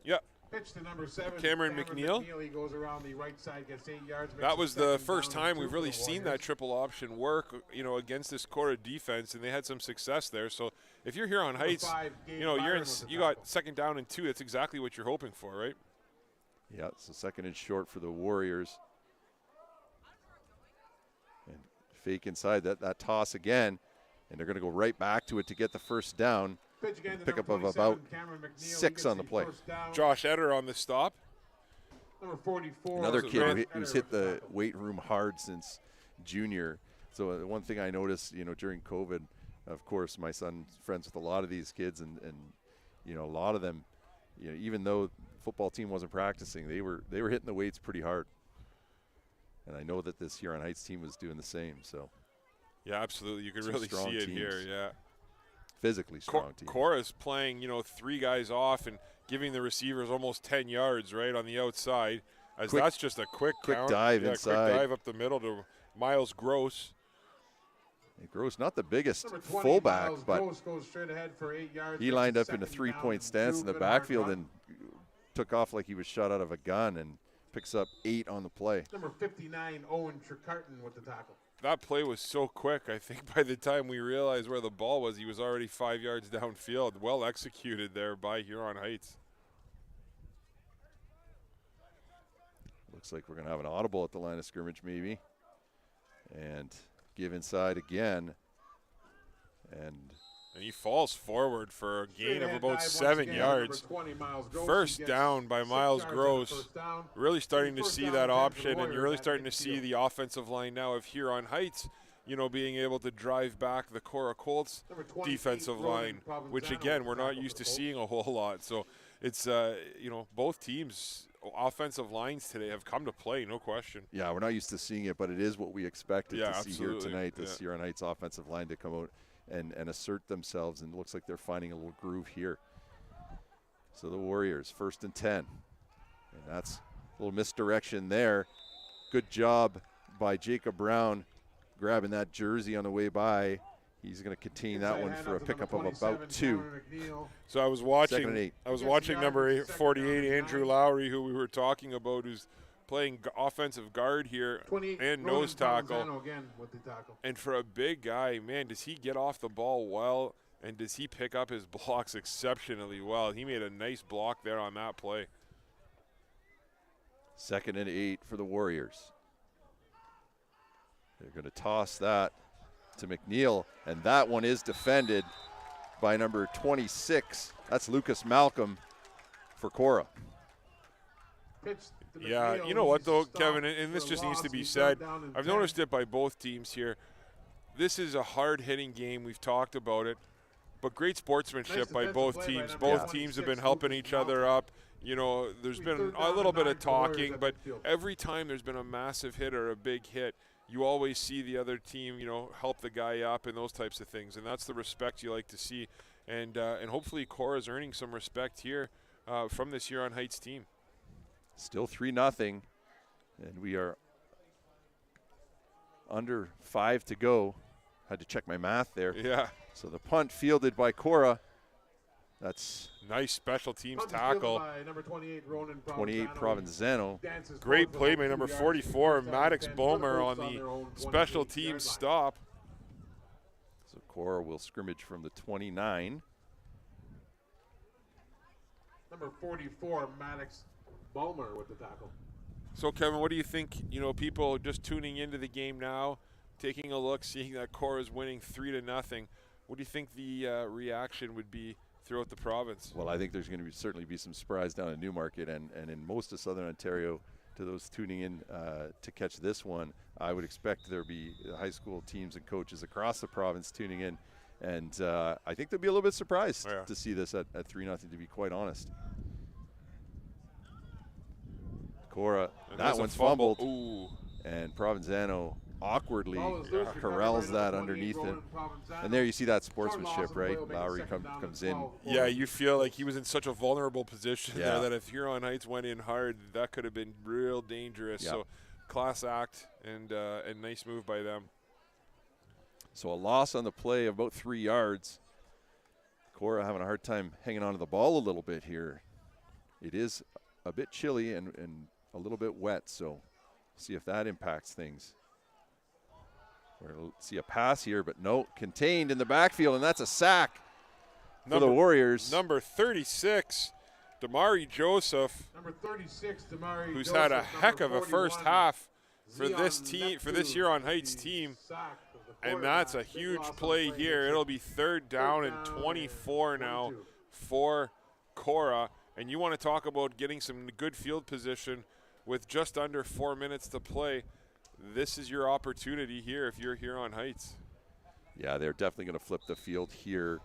Yeah. Pitch to number 7. Cameron McNeil. He goes around the right side, gets 8 yards. That was the first down time and we've 2 really for the seen that Warriors. triple option work, against this Korah defense, and they had some success there. So if you're here on Number Heights, 5, Gabe you're Byron in, with the you got tackle. second down and 2. That's exactly what you're hoping for, right? Yeah, so second and short for the Warriors. And fake inside that toss again, and they're going to go right back to it to get the first down. Pitch again to Pickup number of 27, about Cameron McNeil. He 6 gets on the play. first down. Josh Eder on the stop. Number 44. Another was kid Grant who's Eder hit with the tackle. weight room hard since junior. So one thing I noticed, during COVID, of course, my son's friends with a lot of these kids, and a lot of them, even though football team wasn't practicing, they were hitting the weights pretty hard. And I know that this Huron Heights team was doing the same. So Yeah, absolutely. You can Some really strong see it teams. here. Yeah. physically strong team. Korah's playing, 3 guys off and giving the receivers almost 10 yards right on the outside. As Quick- that's just a quick count. dive Yeah, inside. Quick dive up the middle to Miles Gross. And Gross, not the biggest Number 20, fullback, Miles but Gross goes straight ahead for 8 yards. he Gets lined a up in a second 3-point down stance and in the 2. Good hard backfield run. and took off like he was shot out of a gun and picks up 8 on the play. Number 59, Owen Trecarton with the tackle. That play was so quick. I think by the time we realized where the ball was, he was already 5 yards downfield. Well executed there by Huron Heights. Looks like we're going to have an audible at the line of scrimmage maybe. And give inside again. And And he falls forward for a gain Straight of ahead about dive once 7 again, yards. number 20, Miles Gross. First He gets down by 6 Miles yards on the Gross. first down. Really starting to First see down that and 10 for the option, and you're Warriors really at starting to midfield. see the offensive line now of Huron Heights, being able to drive back the Korah Colts Number 28, defensive Ronan line, which Provenzano again, with we're the not tackle used for to the seeing a whole lot. So it's, both teams' offensive lines today have come to play, no question. yeah, we're not used to seeing it, but it is what we expected Yeah, to see here absolutely. tonight. This Yeah. Huron Heights offensive line to come out and assert themselves, and it looks like they're finding a little groove here. So the Warriors, 1st and 10. And that's a little misdirection there. Good job by Jacob Brown grabbing that jersey on the way by. He's going to contain that one for a pickup of about 2. So I was Second watching. and 8. I was Gets watching the number yard, second 48, down and Andrew 9. Lowry, who we were talking about, who's playing offensive guard here 28, and Ronan nose tackle. Provenzano again with the tackle. And for a big guy, man, does he get off the ball well, and does he pick up his blocks exceptionally well? He made a nice block there on that play. 2nd and 8 for the Warriors. They're going to toss that to McNeil, and that one is defended by number 26. That's Lucas Malcolm for Korah. Pitch to Yeah, McNeil, you know what, he's though, stopped Kevin, and this for just needs to loss. be He's said. down and I've 10. noticed it by both teams here. This is a hard-hitting game. We've talked about it. But great sportsmanship Nice by defensive both play by teams. number Both teams have 26, been helping Lucas each other up. There's been Third a down little and bit 9 of for Warriors talking, at but midfield. every time there's been a massive hit or a big hit, you always see the other team, help the guy up and those types of things. And that's the respect you like to see. And hopefully Korah's earning some respect here from this Huron Heights team. Still 3-0, and we are under 5 to go. Had to check my math there. Yeah, So the punt fielded by Korah. That's nice special teams Punt is fielded tackle. by number 28, Ronan 28 Provenzano. Provenzano. Dances Great forward play for by about number 2 yards. 44, First down and Maddox 10 for Bulmer Colts on their own the special 28-yard teams line. stop. So Korah will scrimmage from the 29. Number 44, Maddox Bulmer with the tackle. So, Kevin, what do you think, people just tuning into the game now, taking a look, seeing that Korah is winning 3-0, what do you think the reaction would be throughout the province? Well, I think there's going to certainly be some surprise down in Newmarket and in most of Southern Ontario. To those tuning in to catch this one, I would expect there be high school teams and coaches across the province tuning in. And I think they'll be a little bit surprised Yeah. to see this at 3-0, to be quite honest. Korah, And that there's a one's fumble. fumbled. Ooh. And Provenzano awkwardly Ball is loose, recovered corrals by that number 28, underneath it. Ronan Provenzano. And there you see that Short loss sportsmanship, of right? play will make it Lowry second down and comes in. 12 for Yeah, you feel like he was in such a vulnerable position Yeah. there that if Huron Heights went in hard, that could have been real dangerous. Yeah. So, class act and nice move by them. So a loss on the play of about 3 yards. Korah having a hard time hanging on to the ball a little bit here. it is a bit chilly and a little bit wet, so see if that impacts things. We'll see a pass here, but no, contained in the backfield, and that's a sack for the Warriors. Number 36, Damari Joseph, Number 36, Damari who's Joseph, had a number heck of a 41, first half for Zion this team, for this Neptune, Huron Heights the team. sack of the And that's a quarterback. Big huge loss on play the here. makes It'll it be third down and 24 now 22. for Korah. And you want to talk about getting some good field position with just under 4 minutes to play. This is your opportunity here if you're Huron Heights. Yeah, they're definitely going to flip the field here.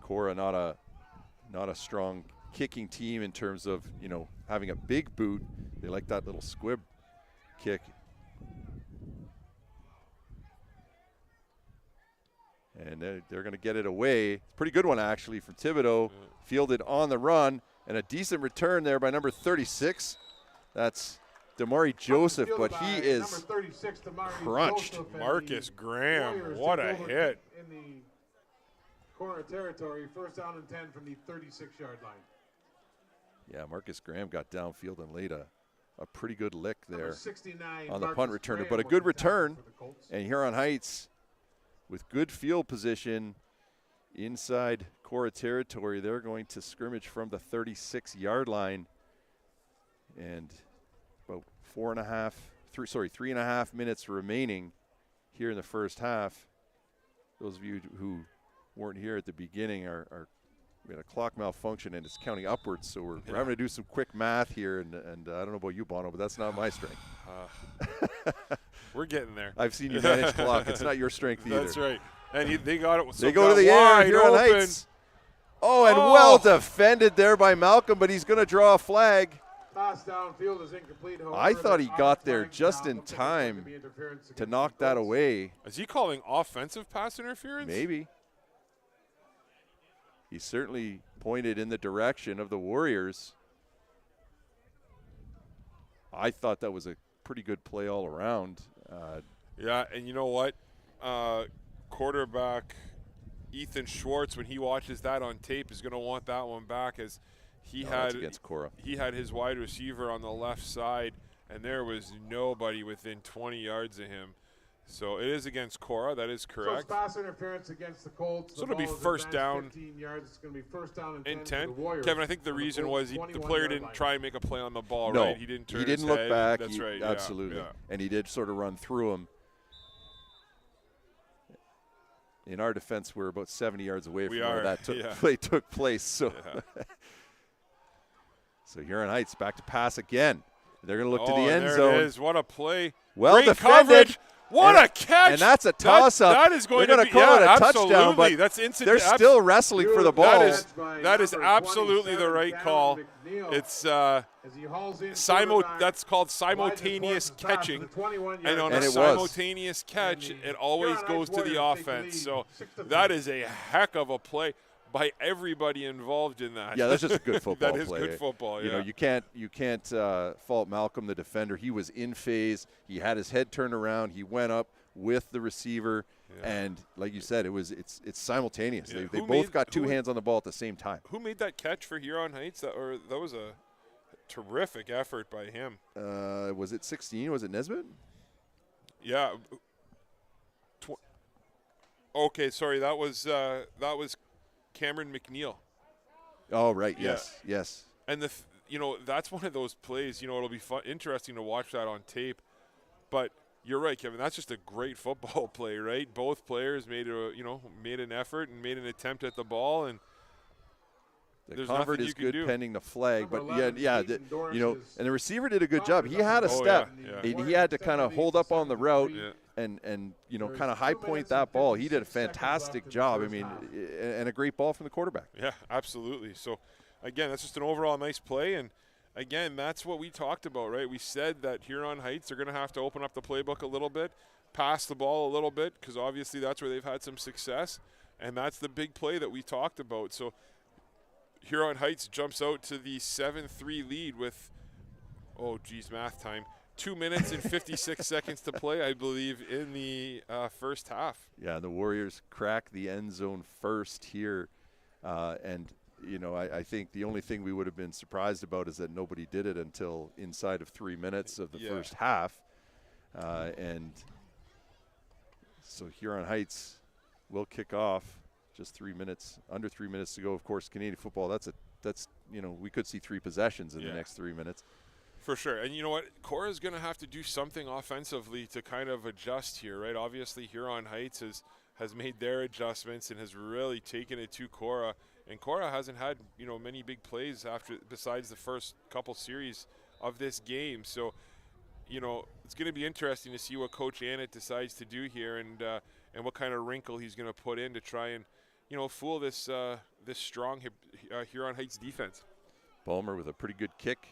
Korah, not a strong kicking team in terms of, you know, having a big boot. They like that little squib kick. And they're going to get it away. Pretty good one, actually, from Thibodeau. Yeah. Fielded on the run, and a decent return there by number 36. That's Damari Joseph, but he is Number 36, Damari crunched. Joseph, and Marcus the Graham, Warriors what take a over hit. In the corner territory, first down and 10 from the 36-yard line. Yeah, Marcus Graham got downfield and laid a pretty good lick Number there 69, on the Marcus punt returner. Graham But a was good the tackle return, for the Colts. and Huron Heights with good field position inside Korah territory. They're going to scrimmage from the 36-yard line, and about 3.5 minutes remaining here in the first half. Those of you who weren't here at the beginning we had a clock malfunction and it's counting upwards, so we're having to do some quick math here, and I don't know about you, Bono, but that's not my strength. We're getting there. I've seen you manage clock. It's not your strength either. That's right. And they got it. So They go to the air, wide Huron open. Heights. Oh, and well defended there by Malcolm, but he's going to draw a flag. Pass downfield is incomplete. However, I thought he there's got on there flag just now. in Looks like there's time going to be interference to against knock the that Colts. away. Is he calling offensive pass interference? Maybe. He certainly pointed in the direction of the Warriors. I thought that was a pretty good play all around. Yeah, and you know what? Quarterback Ethan Schwartz, when he watches that on tape, is going to want that one back, as That's against Korah. he had his wide receiver on the left side, and there was nobody within 20 yards of him. So it is against Korah. That is So it's correct. pass interference against the Colts. So The it'll be ball is first advanced down 15 yards. It's going to be first down and 10 In for 10, the Warriors. Kevin, I think the on reason Colts was the 21 player yard didn't line. try and make a play on the ball, No, right? He didn't turn he didn't his look head. back. That's right. Yeah, Absolutely. yeah. And he did sort of run through him. In our defense, we're about 70 yards away from where that play took place. So, so Huron Heights back to pass again. They're going to look to the end there zone. It is. What a play. Well Great defended. coverage. What a catch. And that's a toss-up. That is going They're to gonna be call it a absolutely. touchdown, but That's instant. they're still wrestling for the ball. That is absolutely the right call. It's that's called simultaneous catching, and on a simultaneous catch, it always goes to the offense. So that is a heck of a play by everybody involved in that. Yeah, that's just a good football That is play. good football. You know, you can't fault Malcolm, the defender. He was in phase. He had his head turned around. He went up with the receiver, and like you said, it's simultaneous. Yeah. They both got two hands on the ball at the same time. Who made that catch for Huron Heights? That was a terrific effort by him. Was it 16? Was it Nesbitt? Yeah. Okay, sorry. That was Cameron McNeil. Oh, right. Yeah. Yes. And that's one of those plays. It'll be interesting to watch that on tape. But you're right, Kevin. That's just a great football play, right? Both players made an effort and made an attempt at the ball, and the convert is good pending the flag, but and the receiver did a good Oh, job. He had a step. Yeah. He had to kind of hold up on the route and kind of high point that ball. He did a fantastic job. I mean, and a great ball from the quarterback. Yeah, absolutely. So, again, that's just an overall nice play, and again, that's what we talked about, right? We said that Huron Heights are going to have to open up the playbook a little bit, pass the ball a little bit, because obviously that's where they've had some success, and that's the big play that we talked about. So Huron Heights jumps out to the 7-3 lead with, math time, 2 minutes and 56 seconds to play, I believe, in the first half. Yeah, the Warriors crack the end zone first here, and I think the only thing we would have been surprised about is that nobody did it until inside of 3 minutes of the first half. And so Huron Heights will kick off. Just 3 minutes, under 3 minutes to go. Of course, Canadian football, that's we could see 3 possessions in the next 3 minutes. For sure. And you know what? Korah's going to have to do something offensively to kind of adjust here, right? Obviously, Huron Heights has made their adjustments and has really taken it to Korah. And Korah hasn't had, many big plays besides the first couple series of this game. So, it's going to be interesting to see what Coach Annett decides to do here and what kind of wrinkle he's going to put in to try and, fool this strong Huron Heights defense. Ballmer with a pretty good kick.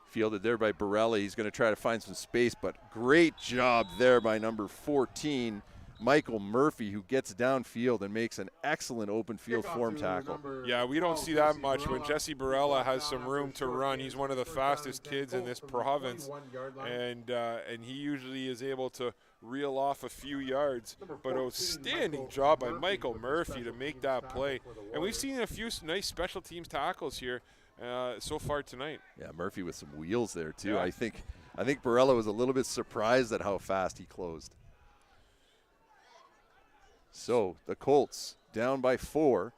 Fielded there by Borelli. He's going to try to find some space, but great job there by number 14, Michael Murphy, who gets downfield and makes an excellent open field form tackle. Yeah, we don't see that much. When Jesse Barella has some room to run, he's one of the fastest kids in this province, and he usually is able to reel off a few yards. But outstanding job by Michael Murphy to make that play. And we've seen a few nice special teams tackles here so far tonight. Yeah, Murphy with some wheels there too. Yeah. I think Barella was a little bit surprised at how fast he closed. So the Colts down by 4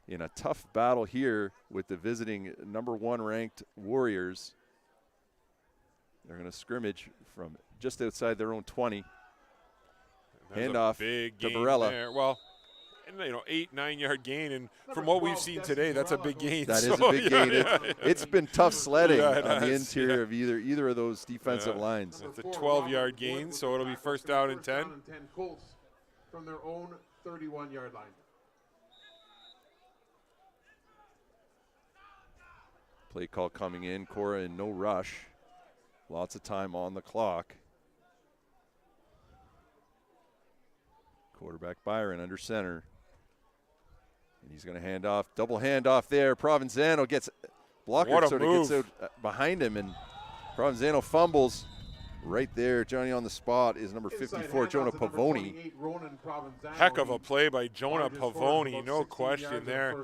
in a tough battle here with the visiting number 1 ranked Warriors. They're going to scrimmage from just outside their own 20. Handoff to Barella. There. Well, 8-9 yard gain, and from what we've seen today, that's a big gain. That is a big gain. It's been tough sledding on the interior of either of those defensive lines. It's a 12-yard gain, so it'll be first down and 10. Colts from their own 31-yard line. Play call coming in. Korah in no rush. Lots of time on the clock. Quarterback Byron under center. And he's going to hand off. Double handoff there. Provenzano gets blocker, sort of gets out behind him, and Provenzano fumbles. Right there, Johnny on the spot is number 54, Jonah Pavoni. Heck of a play by Jonah Pavoni, no question there.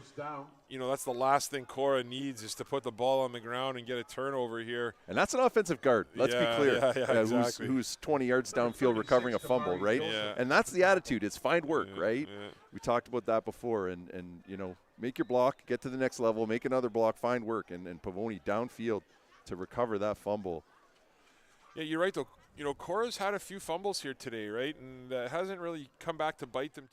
That's the last thing Korah needs is to put the ball on the ground and get a turnover here. And that's an offensive guard, let's be clear. Exactly. Who's 20 yards downfield recovering a fumble, right? Yeah. And that's the attitude. It's find work, right? Yeah. We talked about that before. And make your block, get to the next level, make another block, find work. And Pavoni downfield to recover that fumble. Yeah, you're right, though. Korah's had a few fumbles here today, right? And hasn't really come back to bite them.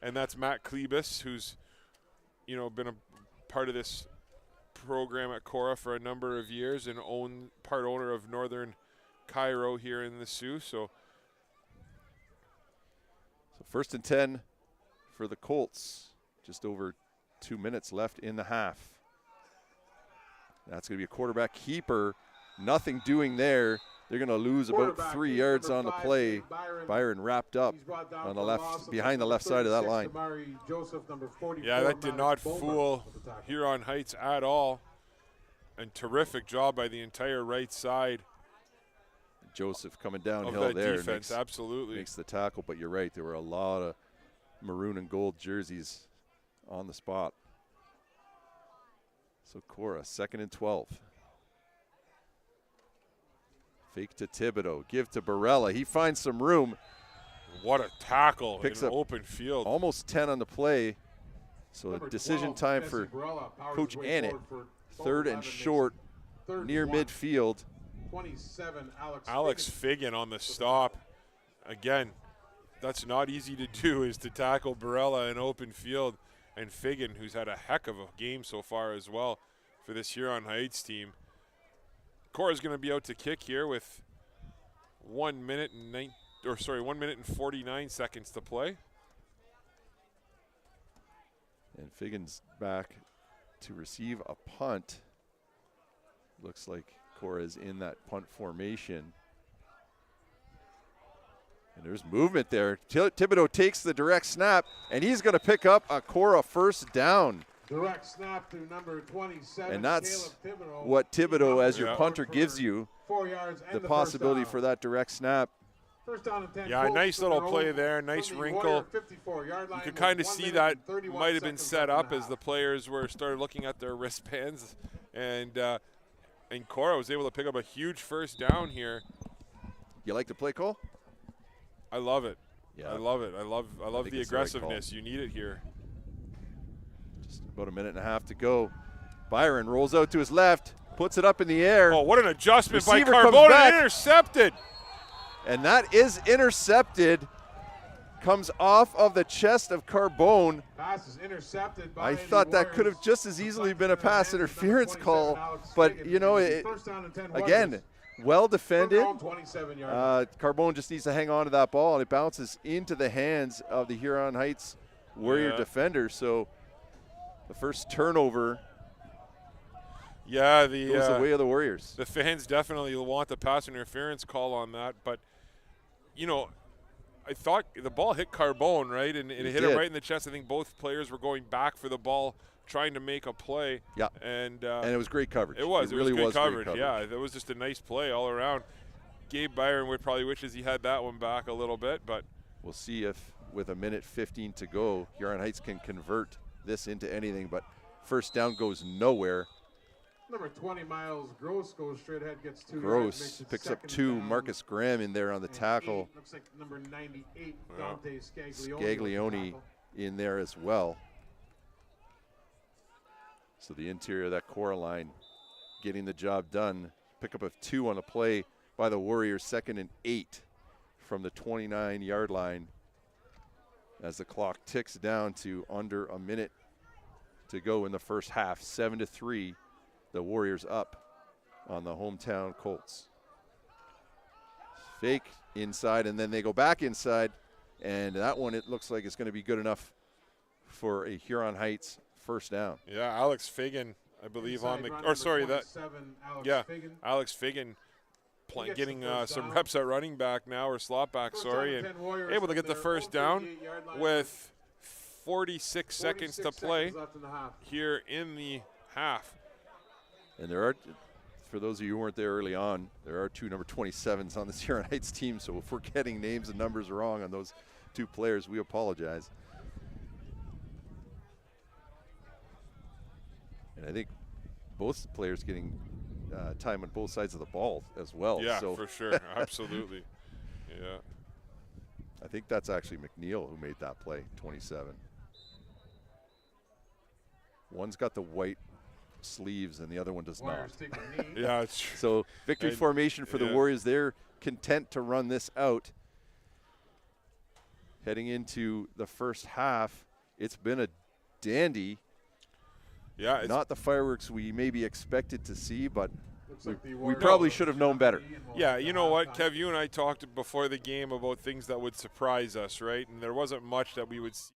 And that's Matt Klebus, who's, been a part of this program at Korah for a number of years and part owner of Northern Cairo here in the Sioux. So first and 10 for the Colts. Just over 2 minutes left in the half. That's going to be a quarterback keeper. Nothing doing there. They're going to lose about 3 yards on the play. Byron wrapped up on the left, behind the left side of that line. Yeah, that did not fool Huron Heights at all. And terrific job by the entire right side. Joseph coming downhill there. Defense, absolutely. Makes the tackle, but you're right. There were a lot of maroon and gold jerseys on the spot. So Korah, 2nd and 12. Fake to Thibodeau. Give to Barella. He finds some room. What a tackle Picks in up an open field. Almost 10 on the play. So Number decision 12, time Jesse for Barella powers Coach his way Annett. forward for Third 11, and makes it short, third near and 1. midfield. 27, Alex Figgin on the stop. Again, that's not easy to do, is to tackle Barella in open field. And Figgin, who's had a heck of a game so far as well for this Huron Heights team. Korah's going to be out to kick here with 1 minute and 49 seconds to play. And Figgin's back to receive a punt. Looks like Korah is in that punt formation. And there's movement there. Thibodeau takes the direct snap, and he's going to pick up a Korah first down. direct snap to number 27. And that's Caleb Thibodeau. what Thibodeau, as your Yeah. punter, gives you 4 yards and the possibility first for down. that direct snap. First down and 10. Yeah, Colts nice from little their play own- there, nice from the wrinkle. Warrior 54-yard line You could with kind of 1 see minute that and 31 might have been seconds set left up in the as the half. players started looking at their wristbands, and Korah was able to pick up a huge first down here. You like the play, Cole? I love it. Yeah. I love it. I love think the it's the right call. aggressiveness. You need it here. Just about a minute and a half to go. Byron rolls out to his left, puts it up in the air, Oh, what an adjustment by Receiver comes Carbone, back. and intercepted. and that is intercepted. Comes off of the chest of Carbone. Pass is intercepted by I the thought that could have Warriors. just as easily been a Deflected in pass the hands of interference number call, 27, Alex but Figgin. you know, It'll be it, first down and 10 again, Warriors. well defended. From their own 27-yard Carbone just needs to hang on to that ball, and it bounces into the hands of the Huron Heights Warrior Yeah. defender. So the first turnover Yeah, goes the way of the Warriors. the fans definitely will want the pass interference call on that, but you know, I thought the ball hit Carbone, right, and it hit him did. right in the chest. I think both players were going back for the ball, trying to make a play. Yeah. and And it was great coverage. it was really good was great coverage. Yeah, it was just a nice play all around. Gabe Byron would probably wishes he had that one back a little bit, but We'll see if with a minute 15 to go, Huron Heights can convert this into anything, but first down goes nowhere. Number 20, Miles Gross goes straight ahead, gets 2 yards. Gross makes it picks up second 2. down Marcus Graham in there on the and tackle. 8. Looks like number 98, Dante Scaglione. with the Scaglione tackle. in there as well. So the interior of that core line getting the job done. Pick up of 2 on a play by the Warriors, 2nd and 8 from the 29-yard line as the clock ticks down to under a minute to go in the first half. 7-3, the Warriors up on the hometown Colts. Fake inside, and then they go back inside, and that one, it looks like it's going to be good enough for a Huron Heights first down. yeah, Alex Figgin, I believe, Inside on the run, or number sorry that 27, Alex yeah, Figgin. Alex Figgin gets getting the first some down. reps at running back now, or slot back, First sorry, down and and 10 Warriors able to from get the their first own down 38-yard line with 46 seconds to 46 play seconds left in the half. here in the half. And there are, for those of you who weren't there early on, there are 2 number 27s on this Huron Heights team, so if we're getting names and numbers wrong on those 2 players, we apologize. And I think both players getting time on both sides of the ball as well. Yeah, so for sure, absolutely. Yeah. I think that's actually McNeil who made that play, 27. One's got the white sleeves and the other one does not. Warriors take a knee. Yeah, it's true. So victory And- formation for the yeah. Warriors. They're content to run this out. Heading into the first half, it's been a dandy. Yeah, it's, Not the fireworks we maybe expected to see, but Looks like the we Warriors probably will should have known better. and we'll yeah, have you to know what, halftime. Kev, you and I talked before the game about things that would surprise us, right? And there wasn't much that we would see.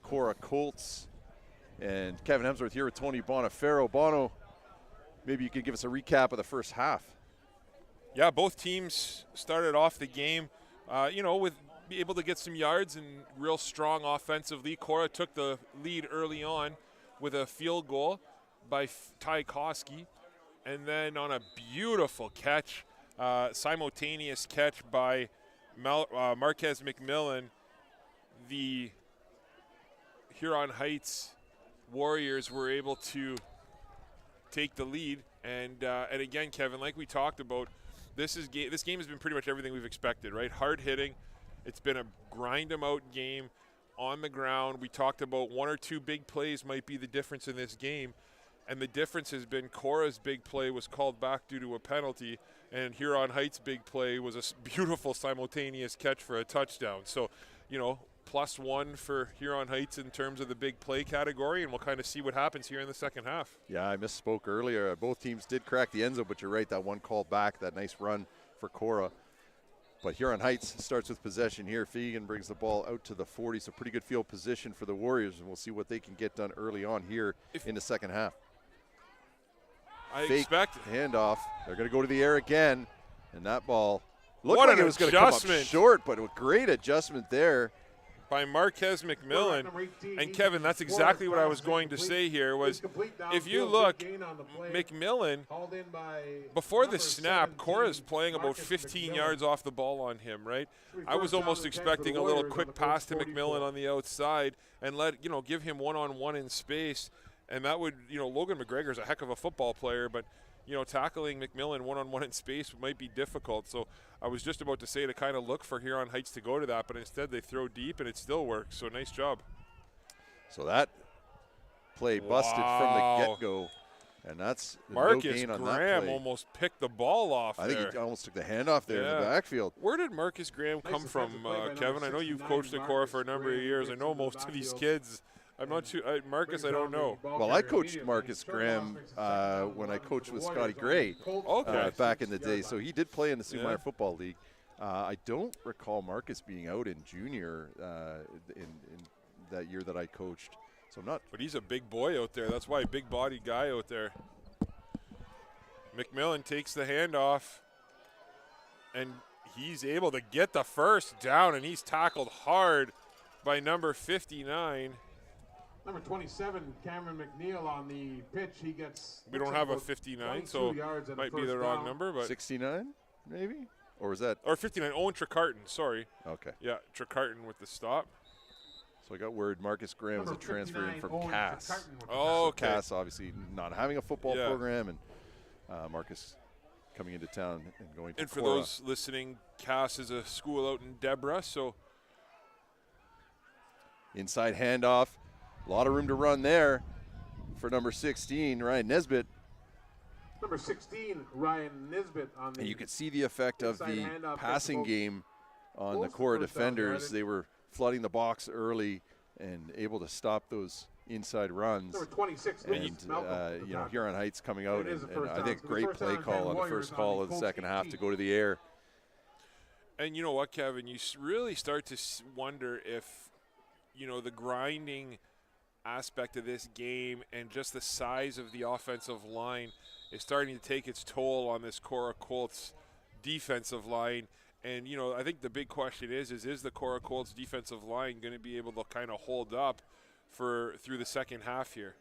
Korah Colts. And Kevin Hemsworth here with Tony Bonifero. Bono, maybe you could give us a recap of the first half. Yeah, both teams started off the game, with be able to get some yards and real strong offensively. Korah took the lead early on with a field goal by Ty Koski. And then on a beautiful catch, simultaneous catch by Marquez McMillan, the Huron Heights Warriors were able to take the lead. And again, Kevin, like we talked about, this game has been pretty much everything we've expected, right? Hard hitting. It's been a grind 'em out game on the ground. We talked about one or two big plays might be the difference in this game. And the difference has been Korah's big play was called back due to a penalty, and Huron Heights' big play was a beautiful simultaneous catch for a touchdown. So, +1 for Huron Heights in terms of the big play category, and we'll kind of see what happens here in the second half. Yeah, I misspoke earlier. Both teams did crack the end zone, but you're right, that one call back, that nice run for Korah. But Huron Heights starts with possession here. Fegan brings the ball out to the 40, so pretty good field position for the Warriors, and we'll see what they can get done early on here in the second half. Fake handoff. They're going to go to the air again, and that ball looked like it was going to come up short, but a great adjustment there by Marquez McMillan. And Kevin, that's exactly what I was going to say here was, if you look, McMillan, before the snap, Korah's playing about 15 yards off the ball on him, right? I was almost expecting a little quick pass to McMillan on the outside and give him one-on-one in space. And that would, Logan McGregor's a heck of a football player, but, tackling McMillan one-on-one in space might be difficult. So I was just about to say to kind of look for Huron Heights to go to that, but instead they throw deep and it still works. So nice job. So that play busted from the get-go, and that's Marcus no gain on Graham that play. Almost picked the ball off I think he almost took the handoff there in the backfield. Where did Marcus Graham come from, Kevin? I know you've coached at Korah for a number of years. I know most of these kids. I'm not too Marcus, I don't know. Well, I coached Marcus Graham when I coached with Scotty Gray back in the day. So he did play in the Sioux Minor Football League. I don't recall Marcus being out in junior in that year that I coached. So I'm not. But he's a big boy out there. That's why a big-bodied guy out there. McMillan takes the handoff, and he's able to get the first down, and he's tackled hard by number 59. Number 27, Cameron McNeil on the pitch. He gets. We don't have a 59, so it might be the wrong number. But 69, maybe? Or was that? Or 59, Owen Trecarton, sorry. Okay. Yeah, Trecarton with the stop. So I got word Marcus Graham was a transfer in from Cass. Oh, okay. Cass obviously not having a football program, and Marcus coming into town and going to And for Korah. those listening, Cass is a school out in Deborah, so. Inside handoff. A lot of room to run there for number 16, Ryan Nesbitt. Number 16, Ryan Nesbitt on the. And you could see the effect of the passing game on the Korah defenders. They were flooding the box early and able to stop those inside runs. Number 26, and Huron Heights coming out, and I think great play call on the first call of the second half to go to the air. And you know what, Kevin? You really start to wonder if, the grinding aspect of this game and just the size of the offensive line is starting to take its toll on this Korah Colts defensive line. And, I think the big question is the Korah Colts defensive line going to be able to kind of hold up through the second half here?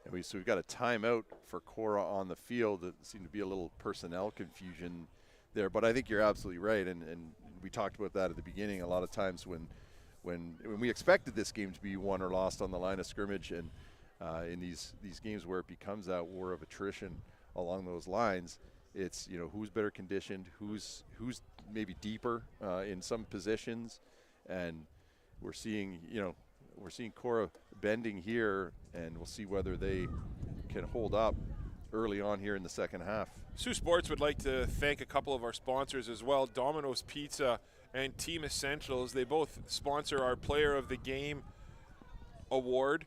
And we've got a timeout for Korah on the field. It seemed to be a little personnel confusion there, but I think you're absolutely right. And we talked about that at the beginning. A lot of times when we expected this game to be won or lost on the line of scrimmage, and in these games where it becomes that war of attrition along those lines, it's who's better conditioned, who's maybe deeper in some positions, and we're seeing Korah bending here, and we'll see whether they can hold up early on here in the second half. Saultsports would like to thank a couple of our sponsors as well, Domino's Pizza and Team Essentials. They both sponsor our Player of the Game award.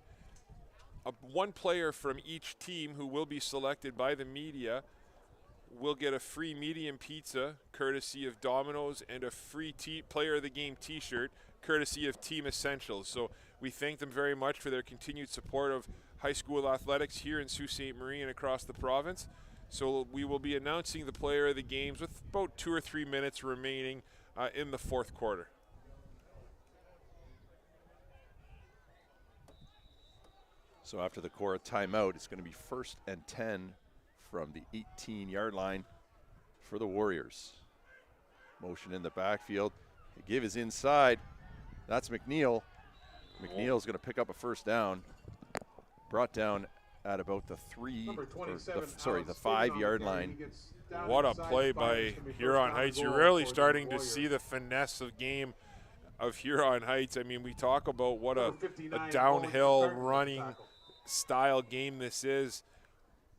One player from each team who will be selected by the media will get a free medium pizza courtesy of Domino's and a free Player of the Game t-shirt courtesy of Team Essentials. So We thank them very much for their continued support of high school athletics here in Sault Ste. Marie and across the province. So we will be announcing the player of the games with about 2 or 3 minutes remaining in the fourth quarter. So after the Korah timeout, it's going to be 1st and 10 from the 18-yard line for the Warriors. Motion in the backfield. The give is inside. That's McNeil. McNeil's going to pick up a first down. Brought down at about the 5-yard line. What a play by Huron Heights. You're really starting to see the finesse of game of Huron Heights. I mean, we talk about what a downhill running style game this is,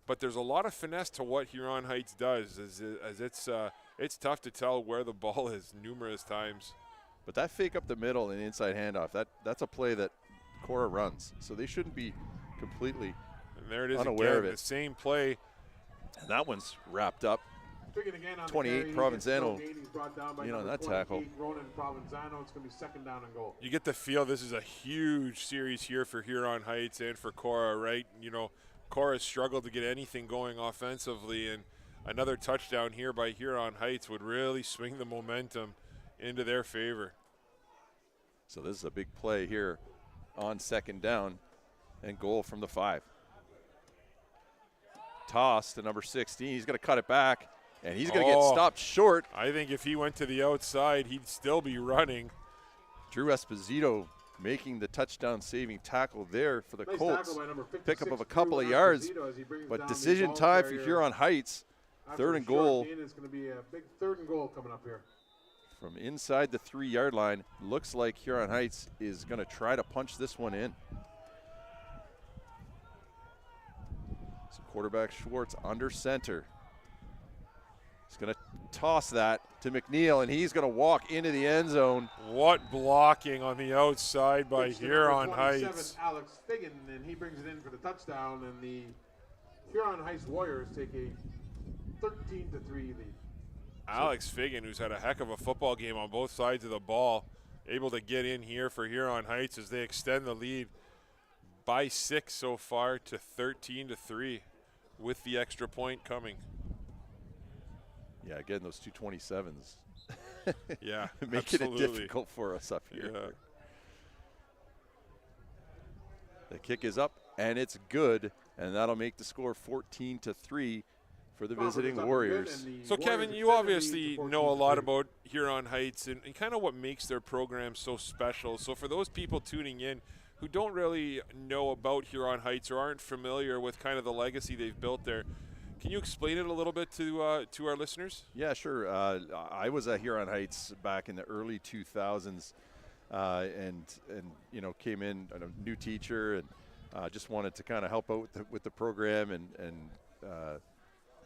but there's a lot of finesse to what Huron Heights does, as it's tough to tell where the ball is numerous times. But that fake up the middle and inside handoff, that's a play that Korah runs, so they shouldn't be completely and there it is unaware again, of it. The same play. And that one's wrapped up. 28 Provenzano on that tackle. It's going to be 2nd down and goal. You get the feel this is a huge series here for Huron Heights and for Korah, right? You know, Korah struggled to get anything going offensively, and another touchdown here by Huron Heights would really swing the momentum into their favor. So this is a big play here on 2nd down and goal from the 5. Toss to number 16. He's going to cut it back, and he's going to get stopped short. I think if he went to the outside, he'd still be running. Drew Esposito making the touchdown-saving tackle there for the Colts. Pickup of a couple of yards, but decision time for Huron Heights. 3rd and goal. It's going to be a big 3rd and goal coming up here. From inside the 3-yard line, looks like Huron Heights is going to try to punch this one in. So quarterback Schwartz under center. He's going to toss that to McNeil, and he's going to walk into the end zone. What blocking on the outside by Huron Heights. Alex Figgin, and he brings it in for the touchdown, and the Huron Heights Warriors take a 13-3 lead. Alex Figgin, who's had a heck of a football game on both sides of the ball, able to get in here for Huron Heights as they extend the lead by 6 so far to 13-3 with the extra point coming. Yeah, again, those 227s. Yeah, making it difficult for us up here. Yeah. The kick is up, and it's good, and that'll make the score 14-3 for the visiting Warriors. So, Kevin, you obviously know a lot about Huron Heights and kind of what makes their program so special. So for those people tuning in who don't really know about Huron Heights or aren't familiar with kind of the legacy they've built there, can you explain it a little bit to our listeners? Yeah, sure. I was at Huron Heights back in the early 2000s, and you know, came in a new teacher and just wanted to kind of help out with the program. And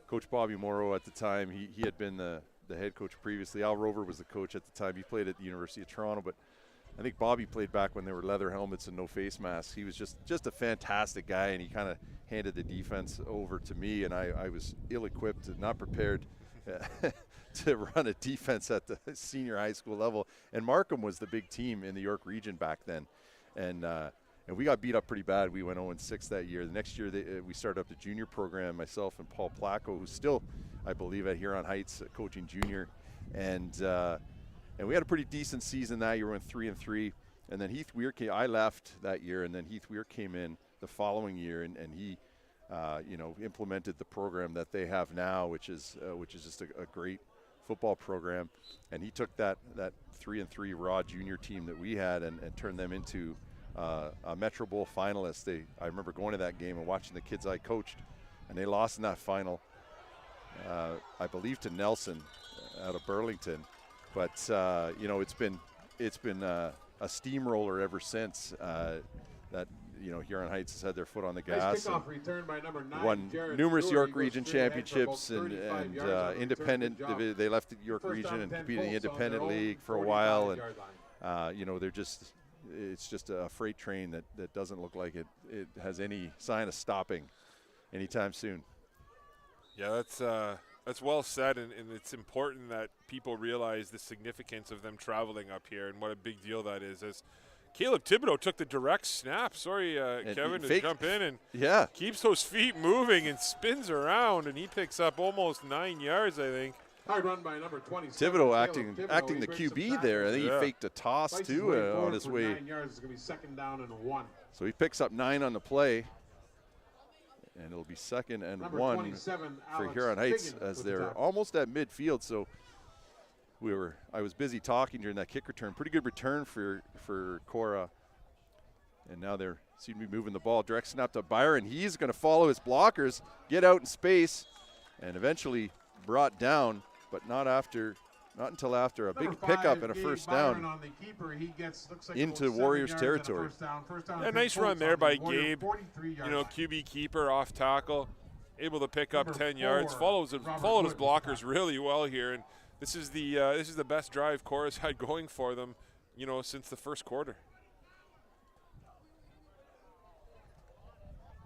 Coach Bobby Morrow at the time, he had been the head coach previously. Al Rover was the coach at the time. He played at the University of Toronto, but I think Bobby played back when there were leather helmets and no face masks. He was just a fantastic guy, and he kind of handed the defense over to me, and I was ill-equipped and not prepared to run a defense at the senior high school level. And Markham was the big team in the York region back then, and we got beat up pretty bad. We went 0-6 that year. The next year we started up the junior program, myself and Paul Placco, who's still, I believe, at Huron Heights coaching junior, and we had a pretty decent season that year. We went 3-3, and then Heath Weir came. I left that year, and then Heath Weir came in the following year, and he, implemented the program that they have now, which is just a great football program. And he took that 3-3 raw junior team that we had and turned them into a Metro Bowl finalist. I remember going to that game and watching the kids I coached, and they lost in that final, I believe, to Nelson out of Burlington. But it's been a steamroller ever since. That Huron Heights has had their foot on the gas. Nice kickoff return by number 9, won Jared numerous Stewart. York region championships and independent. They left the York region and competed in the independent league for a while, and it's just a freight train that doesn't look like it has any sign of stopping anytime soon. Yeah, that's well said, and it's important that people realize the significance of them traveling up here and what a big deal that is. As Caleb Thibodeau took the direct snap. Sorry, Kevin, to jump in and keeps those feet moving and spins around, and he picks up almost 9 yards, I think. Hard run by number 27. Thibodeau acting the QB there. I think he faked a toss too on his way. 9 yards. It's going to be second down and 1. So he picks up 9 on the play, and it'll be second and Number 1 for Huron Heights as they're almost at midfield. So I was busy talking during that kick return. Pretty good return for Korah, and now they seem to be moving the ball. Direct snap to Byron. He's going to follow his blockers, get out in space, and eventually brought down, but not until after a big pickup and a first down on the keeper. He gets, looks like into Warriors territory. First down A nice run there by Gabe. QB keeper off tackle, able to pick up 10 yards. Followed his blockers really well here, and this is the best drive Korah's had going for them, since the first quarter.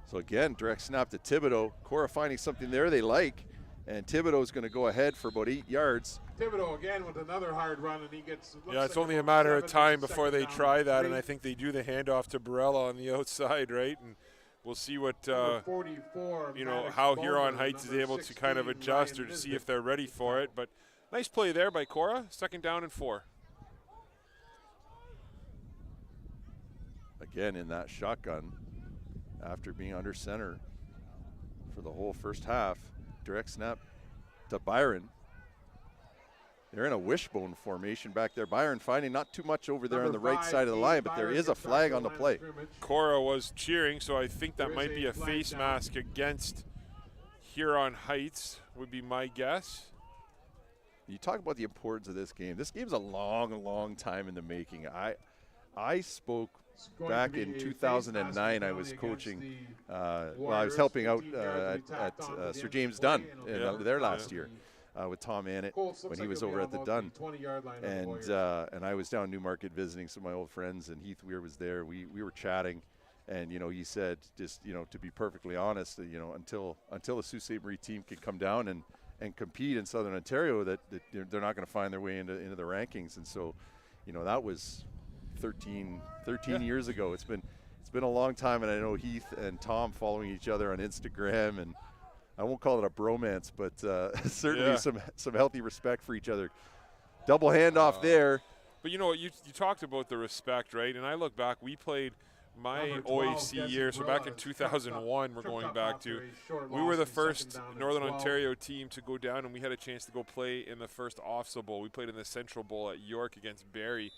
So again, direct snap to Thibodeau. Korah finding something there they like, and Thibodeau's going to go ahead for about 8 yards. Thibodeau again with another hard run, and he gets. Yeah, it's only a matter of time before they try that, and I think they do the handoff to Barella on the outside, right? And we'll see what how Huron Heights is able to kind of adjust or to see if they're ready for it. But nice play there by Korah. Second down and 4. Again in that shotgun after being under center for the whole first half. Direct snap to Byron. They're in a wishbone formation back there. Byron finding not too much over there on the right side of the line, but there is a flag on the play. Korah was cheering, so I think that might be a face mask against Huron Heights, would be my guess. You talk about the importance of this game. This game's a long, long time in the making. I spoke back in 2009. I was coaching, I was helping out at Sir James Dunn there last year with Tom Annett when he was over at the Dunn. And I was down in Newmarket visiting some of my old friends, and Heath Weir was there. We were chatting, and he said, just to be perfectly honest, until the Sault Ste. Marie team can come down and compete in Southern Ontario, that they're not going to find their way into the rankings. And so, that was 13 years ago. It's been a long time, and I know Heath and Tom following each other on Instagram, and I won't call it a bromance, but certainly some healthy respect for each other. Double handoff there. But you talked about the respect, right? And I look back, we played my OAC year, so back in 2001 we're going back to. We were the first Northern Ontario team to go down, and we had a chance to go play in the first OFSA Bowl. We played in the Central Bowl at York against Barrie.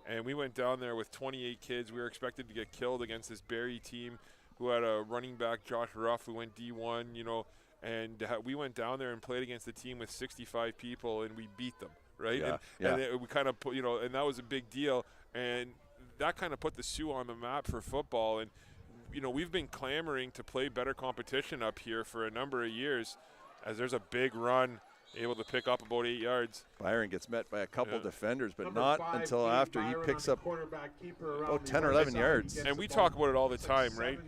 And we went down there with 28 kids. We were expected to get killed against this Barrie team who had a running back, Josh Ruff, who went D1, and we went down there and played against a team with 65 people, and we beat them, right? And we kind of put, and that was a big deal. And that kind of put the Sioux on the map for football. And, we've been clamoring to play better competition up here for a number of years, as there's a big run. Able to pick up about 8 yards. Byron gets met by a couple defenders, but not until after he picks up about 10 or 11 yards. And we talk about it all the time, right?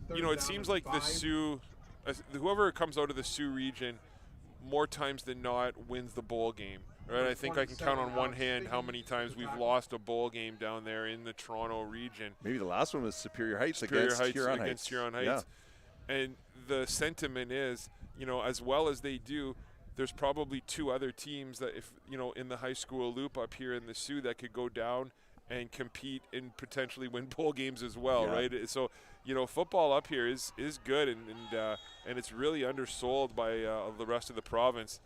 It seems like the Sioux, whoever comes out of the Sioux region, more times than not wins the bowl game. Right? I think I can count on one hand how many times we've lost a bowl game down there in the Toronto region. Maybe the last one was Superior Heights against Huron Heights. Yeah. And the sentiment is, as well as they do, there's probably 2 other teams that, if in the high school loop up here in the Sioux, that could go down and compete and potentially win bowl games as well, right? So, football up here is good, and it's really undersold by the rest of the province.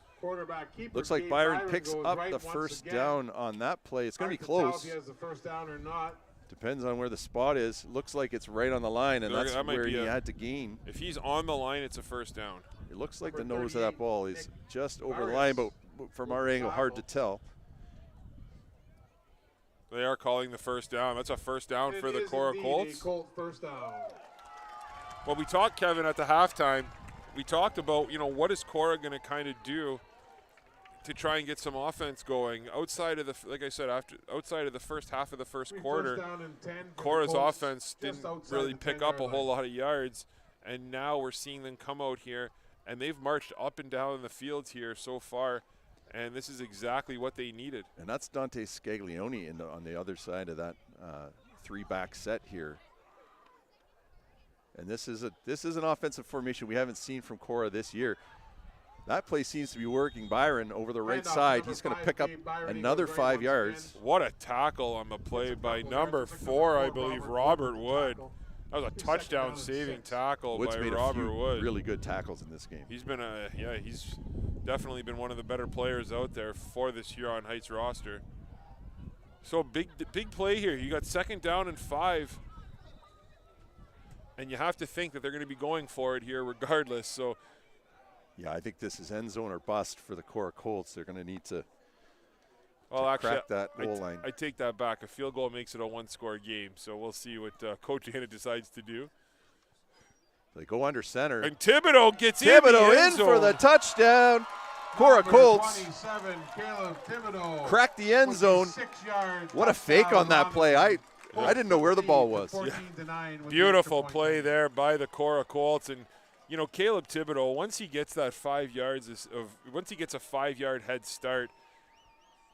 Looks like Byron picks up the first down on that play. It's going to be close. If he has the first down or not. Depends on where the spot is. Looks like it's right on the line, and that's where he had to gain. If he's on the line, it's a first down. It looks like the nose of that ball is just over the line, but from our angle, hard to tell. They are calling the first down. That's a first down for the Korah Colts. First down. Well, we talked, Kevin, at the halftime. We talked about, what is Korah going to kind of do to try and get some offense going outside of outside of the first half of the first quarter. Korah's offense didn't really pick up a whole lot of yards, and now we're seeing them come out here, and they've marched up and down the field here so far, and this is exactly what they needed. And that's Dante Scaglione on the other side of that three-back set here. And this is an offensive formation we haven't seen from Korah this year. That play seems to be working. Byron over the right side. He's going to pick up another 5 yards. What a tackle on the play by number 4, I believe, Robert Wood. That was a touchdown-saving tackle by Robert Wood. Really good tackles in this game. He's been he's definitely been one of the better players out there for this Huron Heights roster. So big play here. You got 2nd down and 5. And you have to think that they're going to be going for it here regardless. So yeah, I think this is end zone or bust for the Korah Colts. They're going to need to actually, crack that goal line. I take that back. A field goal makes it a 1-score game. So we'll see what Coach Anna decides to do. They go under center. And Thibodeau gets in for the touchdown. Korah Colts cracked the end zone. What a fake on that play. I didn't know where the ball was. Yeah. Beautiful play there by the Korah Colts. And, you know, Caleb Thibodeau, once he gets that 5 yards once he gets a 5-yard head start,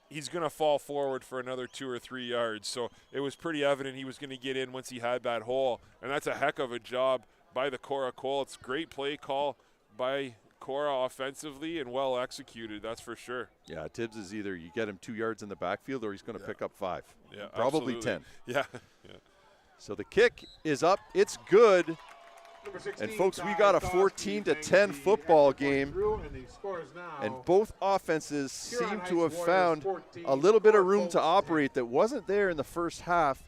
he's going to fall forward for another 2 or 3 yards. So it was pretty evident he was going to get in once he had that hole. And that's a heck of a job by the Korah Colts. Great play call by Korah offensively and well executed, that's for sure. Yeah, Tibbs is either you get him 2 yards in the backfield or he's going to pick up 5. Yeah, probably absolutely. 10. Yeah. So the kick is up. It's good. And folks, we got a 14-10 football game. And both offenses seem to have found a little bit of room to operate that wasn't there in the first half.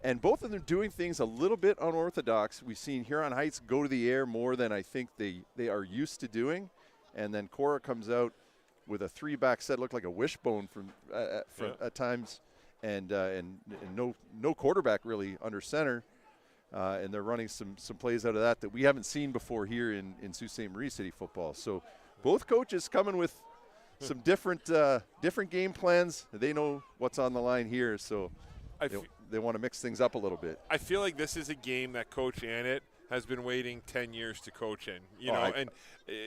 And both of them doing things a little bit unorthodox. We've seen Huron Heights go to the air more than I think they are used to doing. And then Korah comes out with a 3-back set, looked like a wishbone at times, and no quarterback really under center. And they're running some plays out of that we haven't seen before here in Sault Ste. Marie City football. So both coaches coming with some different game plans. They know what's on the line here, so they want to mix things up a little bit. I feel like this is a game that Coach Annett has been waiting 10 years to coach in,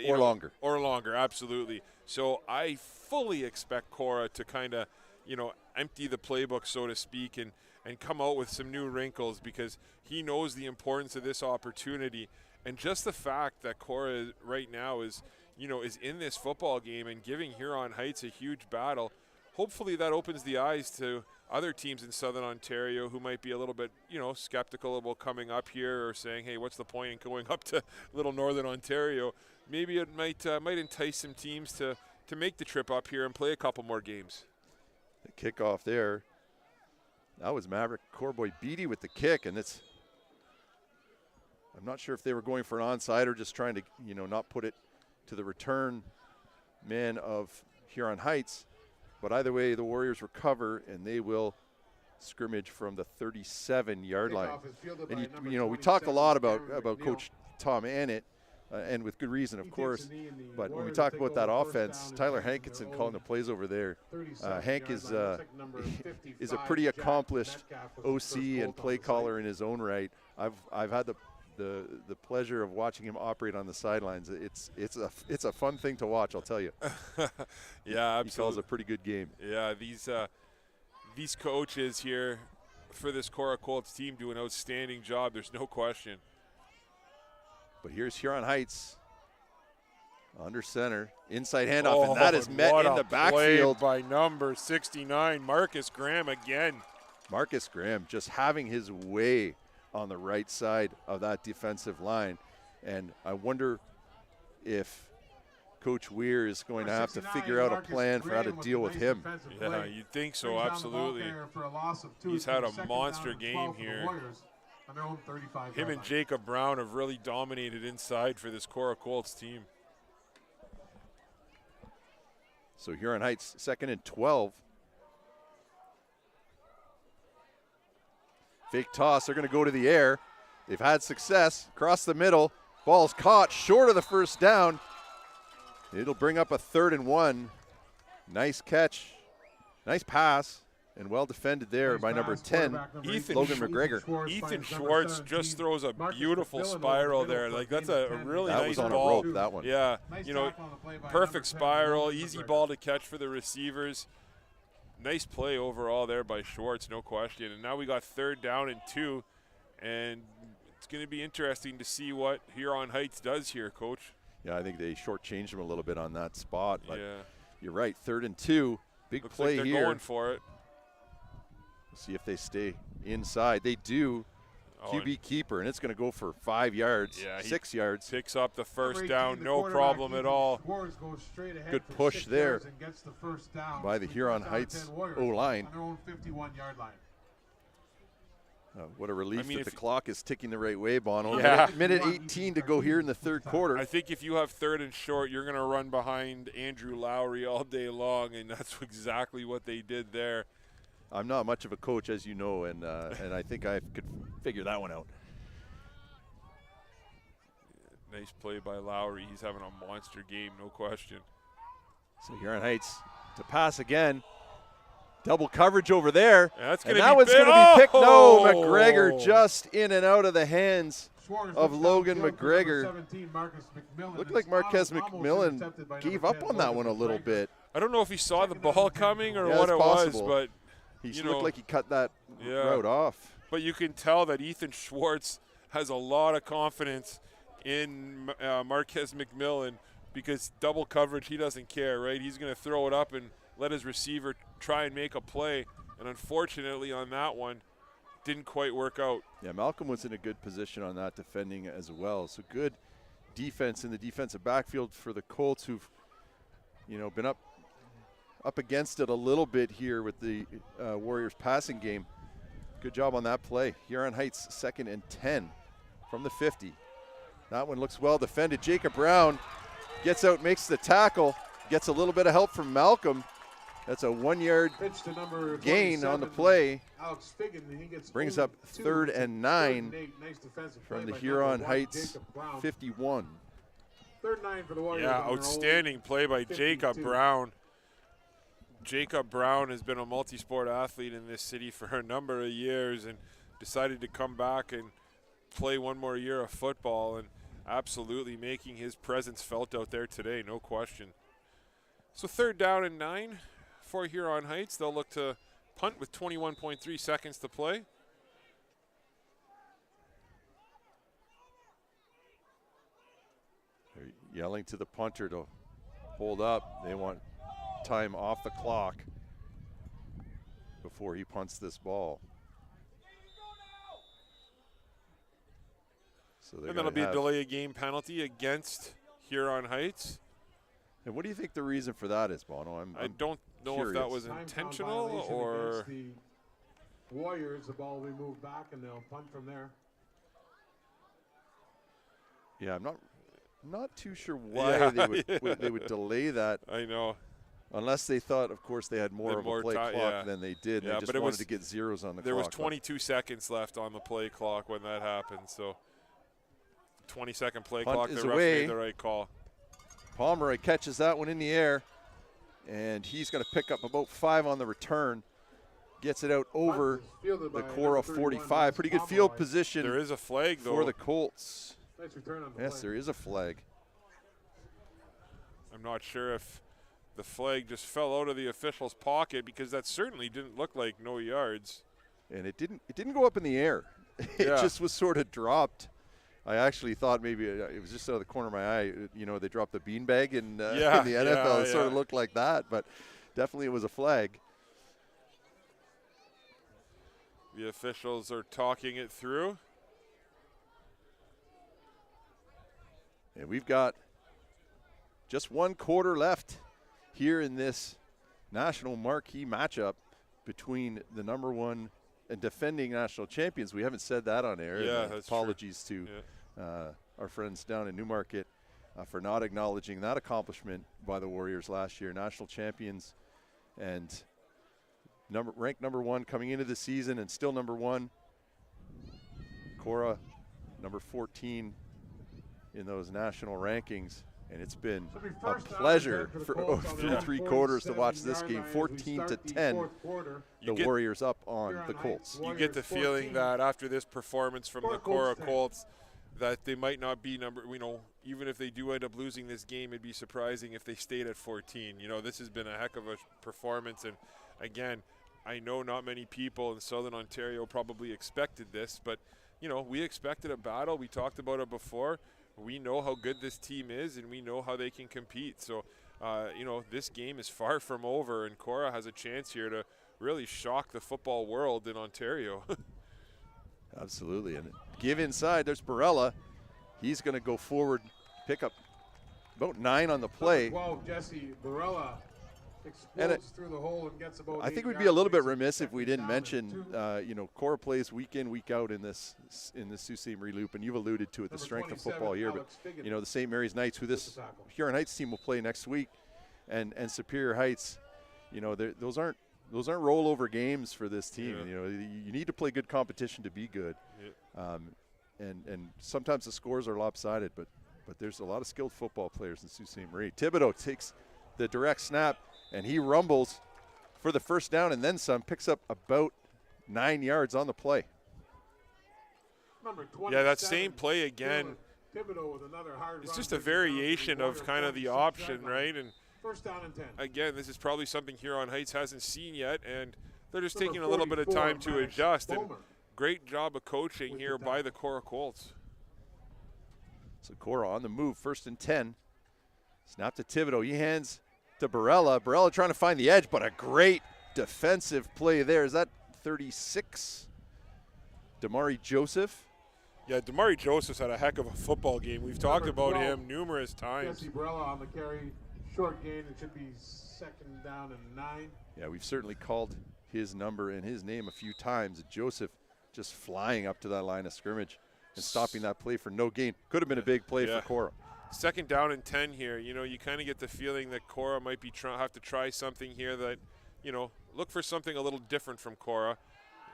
longer, absolutely. So I fully expect Korah to kind of, empty the playbook, so to speak, and come out with some new wrinkles, because he knows the importance of this opportunity. And just the fact that Korah right now is in this football game and giving Huron Heights a huge battle, hopefully that opens the eyes to other teams in Southern Ontario who might be a little bit, skeptical about coming up here or saying, hey, what's the point in going up to little Northern Ontario? Maybe it might entice some teams to make the trip up here and play a couple more games. The kickoff there. That was Maverick Corboy Beatty with the kick, and I'm not sure if they were going for an onside or just trying to, not put it to the return man of Huron Heights. But either way, the Warriors recover, and they will scrimmage from the 37-yard line. And, we talked a lot about Coach Tom Annett, and with good reason, of course. But when we talk about that offense, Tyler Hankinson calling the plays over there. Hank is a pretty accomplished OC and play caller in his own right. I've had the pleasure of watching him operate on the sidelines. It's a fun thing to watch, I'll tell you. Yeah, absolutely. He calls a pretty good game. Yeah, these coaches here for this Korah Colts team do an outstanding job. There's no question. But here's Huron Heights under center, inside handoff, and that is met in the backfield by number 69, Marcus Graham again. Marcus Graham just having his way on the right side of that defensive line. And I wonder if Coach Weir is going to have to figure out a plan for how to deal with him. Yeah, you'd think so, absolutely. He's had a monster game here. Him and Jacob Brown have really dominated inside for this Korah Colts team. So Huron Heights 2nd and 12. Fake toss, they're going to go to the air. They've had success across the middle. Ball's caught short of the first down. It'll bring up a 3rd and 1. Nice catch, nice pass, and well defended there by number 10, Logan McGregor. Ethan Schwartz just throws a beautiful spiral there. Like, that's a really nice ball. That was on a rope, that one. Yeah, perfect spiral, easy ball to catch for the receivers. Nice play overall there by Schwartz, no question. And now we got 3rd down and 2, and it's going to be interesting to see what Huron Heights does here, Coach. Yeah, I think they shortchanged him a little bit on that spot. But yeah, you're right, 3rd and 2. Big looks play like they're here. going for it. We'll see if they stay inside. They do. QB keeper, and it's going to go for 5 yards, 6 yards. Picks up the 1st down, no problem at all. Good push there by the Huron Heights O-line. What a relief that the clock is ticking the right way, Bono. Yeah. Minute 18 to go here in the 3rd quarter. I think if you have 3rd and short, you're going to run behind Andrew Lowry all day long, and that's exactly what they did there. I'm not much of a coach, as you know, and I think I could figure that one out. Nice play by Lowry. He's having a monster game, no question. So Huron Heights to pass again. Double coverage over there. Yeah, and that one's going to be picked. No, McGregor just in and out of the hands of Logan McGregor. Looked like Marquez McMillan gave up on that one a little bit. I don't know if he saw the ball coming or what it was, but he looked like he cut that route off. But you can tell that Ethan Schwartz has a lot of confidence in Marquez McMillan, because double coverage, he doesn't care, right? He's going to throw it up and let his receiver try and make a play. And unfortunately on that one, didn't quite work out. Yeah, Malcolm was in a good position on that, defending as well. So good defense in the defensive backfield for the Colts, who've, been up against it a little bit here with the Warriors passing game. Good job on that play. Huron Heights 2nd and 10 from the 50. That one looks well defended. Jacob Brown gets out, makes the tackle, gets a little bit of help from Malcolm. That's a 1-yard gain on the play. Brings up 3rd and 9 from the Huron Heights 51. 3rd and 9 for the Warriors. Yeah, outstanding play by 52. Jacob Brown. Jacob Brown has been a multi-sport athlete in this city for a number of years and decided to come back and play one more year of football, and absolutely making his presence felt out there today, no question. So 3rd down and 9 for Huron Heights. They'll look to punt with 21.3 seconds to play. They're yelling to the punter to hold up. They want time off the clock before he punts this ball. So and that'll be a delay of game penalty against Huron Heights. And what do you think the reason for that is, Bono? I don't know curious. if that was intentional or. The Warriors, the ball will be moved back and they'll punt from there. Yeah, I'm not too sure why they would delay that. I know. Unless they thought, of course, they had more of a play clock than they did. Yeah, they just wanted to get zeros on the there clock. There was 22 seconds left on the play clock when that happened. So 20-second play clock, the ref made the right call. Pomeroy catches that one in the air, and he's going to pick up about 5 on the return. Gets it out over the Korah 45. Pretty good field position. There is a flag, though, for the Colts. Nice return on the yes, flag. there is a flag. I'm not sure if the flag just fell out of the official's pocket, because that certainly didn't look like no yards. And it didn't go up in the air. It just was sort of dropped. I actually thought maybe it was just out of the corner of my eye. They dropped the beanbag in the NFL. It sort of looked like that, but definitely it was a flag. The officials are talking it through. And we've got just 1 quarter left here in this national marquee matchup between the #1 and defending national champions. We haven't said that on air. Yeah, that's apologies true. to our friends down in Newmarket for not acknowledging that accomplishment by the Warriors last year. National champions and ranked #1 coming into the season and still #1. Korah, number 14 in those national rankings. And it's been a pleasure for 3 quarters to watch this game. 14-10, the Warriors up on the Colts. You get the feeling that after this performance from the Korah Colts, that they might not be even if they do end up losing this game, it'd be surprising if they stayed at 14. You know, this has been a heck of a performance. And, again, I know not many people in Southern Ontario probably expected this, but, you know, we expected a battle. We talked about it before. We know how good this team is, and we know how they can compete. So, you know, this game is far from over, and Korah has a chance here to really shock the football world in Ontario. Absolutely. And give inside. There's Barella. He's going to go forward, pick up about 9 on the play. 12, Jesse Barella explodes through the hole and gets about I think 8 we'd be a little bit yards. remiss if we didn't mention, you know, Korah plays week in, week out in the Sault Ste. Marie Loop, and you've alluded to it, the strength of football here. But, you know, the St. Mary's Knights, who this Huron Heights team will play next week, and Superior Heights, you know, those aren't rollover games for this team. Yeah. You know, you need to play good competition to be good. Yeah. And sometimes the scores are lopsided, but there's a lot of skilled football players in Sault Ste. Marie. Thibodeau takes the direct snap, and he rumbles for the first down and then some, picks up about 9 yards on the play. Yeah, that same play again. Thibodeau with another hard It's run just a takes it down to variation the of kind of the 46 option, yard line. right? And First down and 10. again, this is probably something Huron Heights hasn't seen yet, and they're just Number taking a little bit of 44, time to Max adjust. And Bowman. great job of coaching With here the by tackle. the Korah Colts. So Korah on the move, 1st and 10. Snap to Thibodeau. He hands to Barella. Barella trying to find the edge, but a great defensive play there. Is that 36? Damari Joseph. Yeah, Damari Joseph's had a heck of a football game. We've talked Number about 12, him numerous times. Jesse Barella on the carry. Short gain. It should be 2nd down and 9. Yeah, we've certainly called his number and his name a few times. Joseph just flying up to that line of scrimmage and stopping that play for no gain. Could have been a big play Yeah. for Korah. 2nd down and 10 here. You know, you kind of get the feeling that Korah might be have to try something here that, you know, look for something a little different from Korah.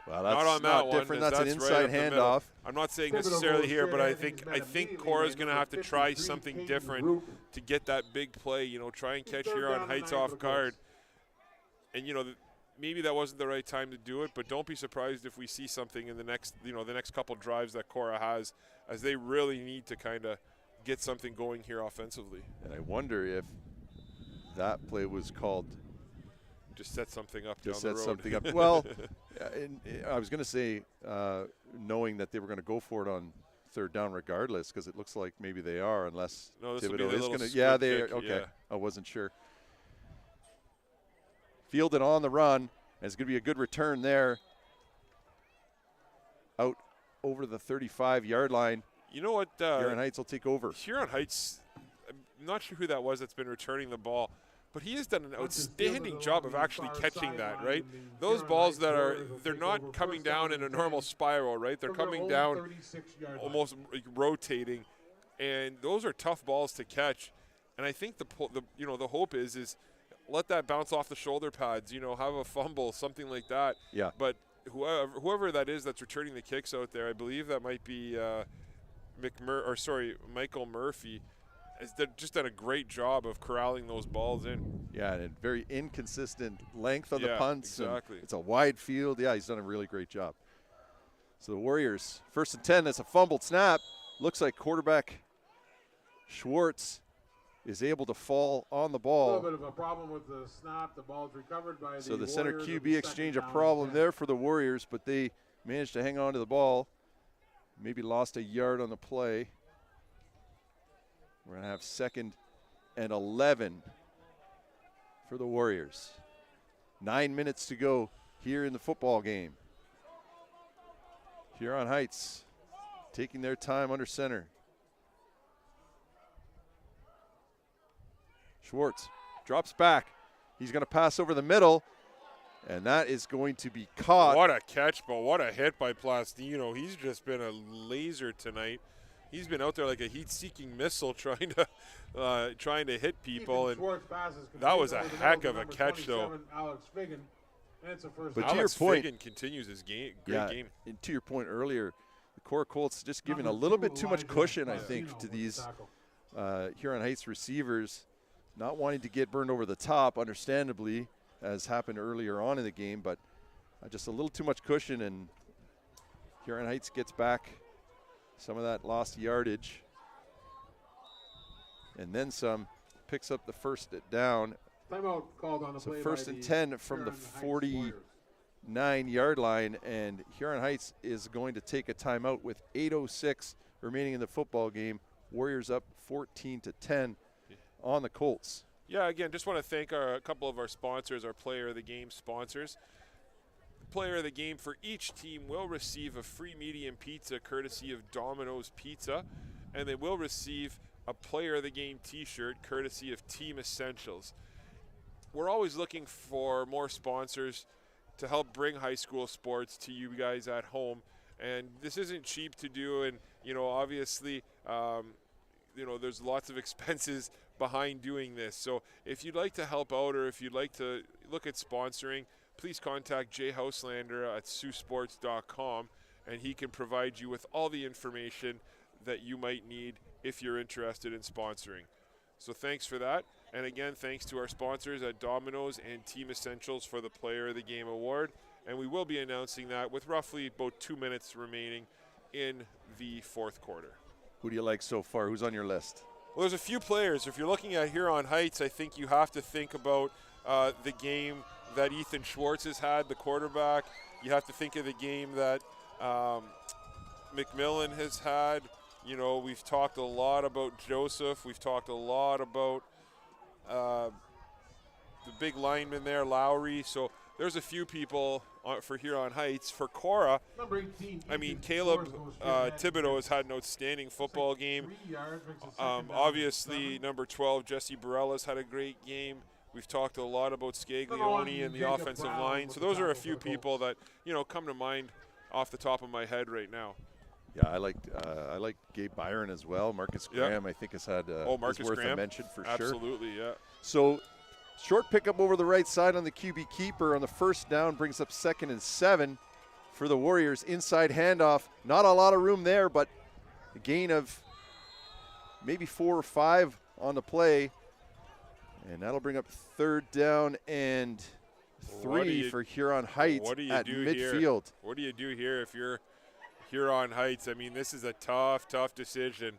Well, Not that's on that not one, different. as That's an right inside up the middle. handoff. I'm not saying Thibodeau necessarily goes here, straight but I ahead. think He's I met think immediately Korah's by going to number have to try 53, something Caden different Roop. to get that big play. You know, try and catch 3rd Huron down and Heights 9 for off the guard. Colts. And you know, maybe that wasn't the right time to do it, but don't be surprised if we see something in the next, you know, the next couple drives that Korah has, as they really need to kind of get something going here offensively. And I wonder if that play was called Just set something up to down the set road. something up. Well, I was going to say, knowing that they were going to go for it on 3rd down regardless, because it looks like maybe they are, unless No, this will be Thibodeau the is little going to. split Yeah, they are. kick, Okay, yeah. I wasn't sure. Fielded on the run, and it's going to be a good return there. Out over the 35-yard line. You know what? Huron Heights will take over. Huron Heights, I'm not sure who that was that's been returning the ball, but he has done an outstanding job of actually catching that, right? Those balls that are, they're not coming down in a normal spiral, right? They're coming down almost rotating, and those are tough balls to catch. And I think the you know, the hope is let that bounce off the shoulder pads, you know, have a fumble, something like that. Yeah. But whoever that is that's returning the kicks out there, I believe that might be Michael Murphy, has just done a great job of corralling those balls in. Yeah, and a very inconsistent length on the Yeah, punts. and exactly. It's a wide field. Yeah, he's done a really great job. So the Warriors, 1st and 10, that's a fumbled snap. Looks like quarterback Schwartz is able to fall on the A ball. little bit of a problem with the snap. The ball's recovered by So the the center Warriors QB and exchange, 2nd a down and problem 10. there for the Warriors, but they managed to hang on to the ball. Maybe lost a yard on the play. We're going to have 2nd and 11 for the Warriors. 9 minutes to go here in the football game. Huron Heights taking their time under center. Schwartz drops back. He's going to pass over the middle, and that is going to be caught. What a catch, but what a hit by Plastino. He's just been a laser tonight. He's been out there like a heat-seeking missile trying to hit people, and that was a heck of a catch, though. Alex Figgin, and it's a first But down. to your Alex point- Figgin continues his game. Yeah, Great game. and to your point earlier, the Korah Colts just giving a Number little 2, bit too much Elijah cushion, I Plastino think, to with the these tackle. Huron Heights receivers, not wanting to get burned over the top, understandably, as happened earlier on in the game, but just a little too much cushion, and Huron Heights gets back some of that lost yardage. and then some. Picks up the first down. Timeout called on the play. So first by and the 10 from the Huron Heights 49-yard line, and Huron Heights is going to take a timeout with 8:06 remaining in the football game. Warriors up 14-10 on the Colts. Yeah, again, just want to thank a couple of our sponsors, our Player of the Game sponsors. Player of the Game for each team will receive a free medium pizza courtesy of Domino's Pizza, and they will receive a Player of the Game t-shirt courtesy of Team Essentials. We're always looking for more sponsors to help bring high school sports to you guys at home, and this isn't cheap to do, and obviously there's lots of expenses behind doing this. So if you'd like to help out, or if you'd like to look at sponsoring, please contact Jay Houselander at Saultsports.com, and he can provide you with all the information that you might need if you're interested in sponsoring. So thanks for that. And again, thanks to our sponsors at Domino's and Team Essentials for the Player of the Game award. And we will be announcing that with roughly about 2 minutes remaining in the fourth quarter. Who do you like so far? Who's on your list? Well, there's a few players. If you're looking at Huron Heights, I think you have to think about the game that Ethan Schwartz has had, the quarterback. You have to think of the game that McMillan has had. We've talked a lot about Joseph. We've talked a lot about the big lineman there, Lowry. So there's a few people for Huron Heights. For Korah, Caleb Thibodeau has had an outstanding football game. Obviously, number 12, Jesse Barella's had a great game. We've talked a lot about Scaglione and the offensive line. So those are a few people that, come to mind off the top of my head right now. Yeah, I like Gabe Byron as well. Marcus Graham, I think, has had Marcus worth Graham, a mention for sure. Absolutely, yeah. So short pickup over the right side on the QB keeper on the first down brings up 2nd and 7 for the Warriors. Inside handoff, not a lot of room there, but a gain of maybe 4 or 5 on the play, and that'll bring up 3rd down and 3 for Huron Heights at midfield. Here? What do you do here if you're Huron Heights? I mean, this is a tough decision.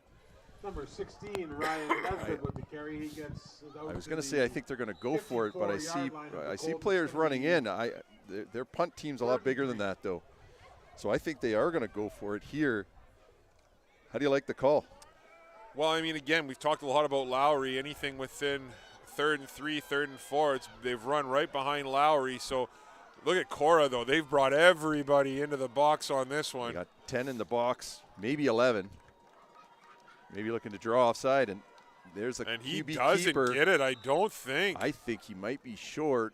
Number 16, Ryan Nesbitt with the carry. He gets. I was going to say I think they're going to go for it, but I see players running in. Their punt team's a lot bigger than that, though. So I think they are going to go for it here. How do you like the call? Well, I mean, again, we've talked a lot about Lowry. Anything within 3rd and 3, 3rd and 4, they've run right behind Lowry. So look at Korah, though. They've brought everybody into the box on this one. They got 10 in the box, maybe 11. Maybe looking to draw offside, and there's a QB keeper. And he doesn't get it, I don't think. I think he might be short.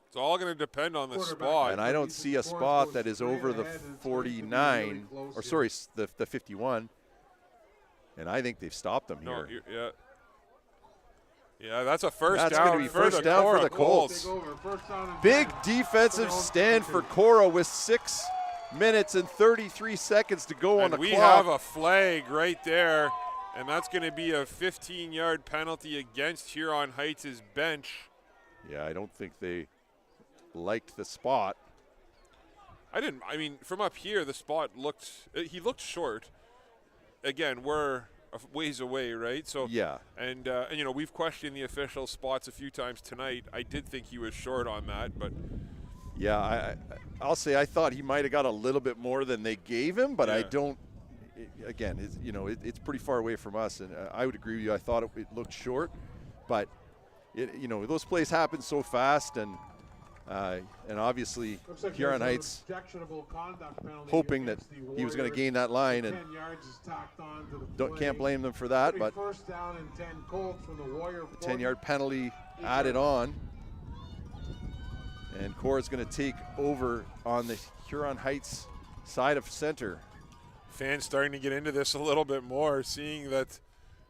It's all going to depend on the spot. And I don't see a spot that is over the 49, or sorry, the 51. And I think they've stopped them here. Yeah, that's a first down. That's going to be first down for the Colts. Big defensive stand for Korah with 6 minutes and 33 seconds to go on the clock. We have a flag right there, and that's going to be a 15-yard penalty against Huron Heights' bench. Yeah, I don't think they liked the spot. I mean, from up here, the spot he looked short. Again, we're a ways away, right? So yeah. And we've questioned the official spots a few times tonight. I did think he was short on that, but yeah, I'll say I thought he might have got a little bit more than they gave him, but I don't. Again, it's pretty far away from us, and I would agree with you. I thought it looked short, but those plays happen so fast, and obviously Huron Heights hoping that he was going to gain that line, and can't blame them for that. But first down and 10 Colts from the Warrior. 10-yard penalty added on. And Korah's going to take over on the Huron Heights side of center. Fans starting to get into this a little bit more, seeing that,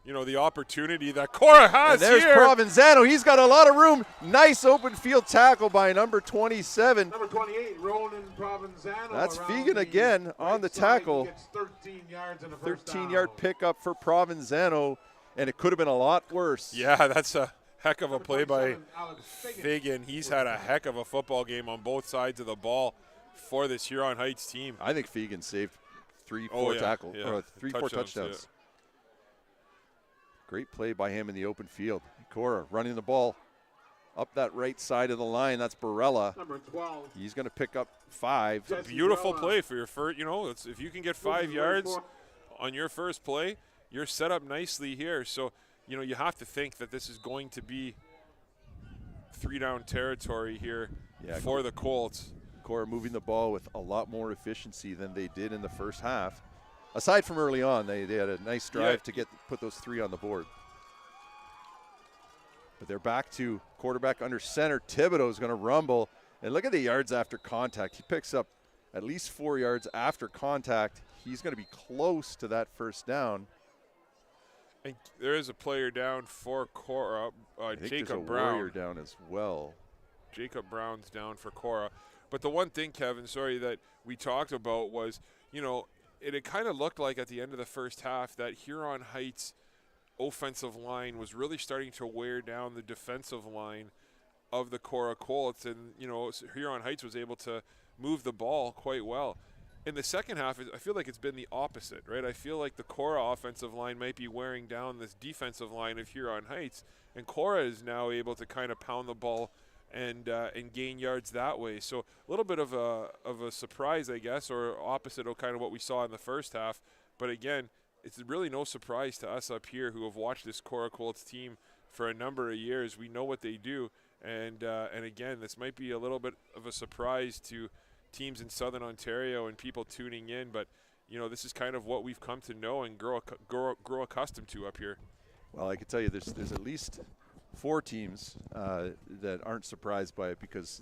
the opportunity that Korah has and there's here. Provenzano. He's got a lot of room. Nice open field tackle by number 27. Number 28, Ronan Provenzano. That's Fegan again on the tackle. He gets 13 yards in the first 13-yard pickup for Provenzano, and it could have been a lot worse. Yeah, that's a heck of a play by Fegan. He's had a heck of a football game on both sides of the ball for this Huron Heights team. I think Fegan saved 3-4 tackles or 3-4 touchdowns. Great play by him in the open field. Korah running the ball up that right side of the line. That's Barella. Number 12. He's going to pick up 5. It's a beautiful play for your first, if you can get 5 yards on your first play, you're set up nicely here. So, you have to think that this is going to be 3-down territory here for the Colts. Korah moving the ball with a lot more efficiency than they did in the first half. Aside from early on, they had a nice drive to put those 3 on the board. But they're back to quarterback under center. Thibodeau's going to rumble. And look at the yards after contact. He picks up at least 4 yards after contact. He's going to be close to that first down. And there is a player down for Korah, Jacob Brown. There's a warrior down as well. Jacob Brown's down for Korah. But the one thing, Kevin, that we talked about was, it had kind of looked like at the end of the first half that Huron Heights offensive line was really starting to wear down the defensive line of the Korah Colts. And, Huron Heights was able to move the ball quite well. In the second half, I feel like it's been the opposite, right? I feel like the Korah offensive line might be wearing down this defensive line of Huron Heights, and Korah is now able to kind of pound the ball and gain yards that way. So a little bit of a surprise, I guess, or opposite of kind of what we saw in the first half. But again, it's really no surprise to us up here who have watched this Korah Colts team for a number of years. We know what they do, and again, this might be a little bit of a surprise to teams in Southern Ontario and people tuning in. But this is kind of what we've come to know and grow accustomed to up here. Well, I can tell you there's at least 4 teams that aren't surprised by it, because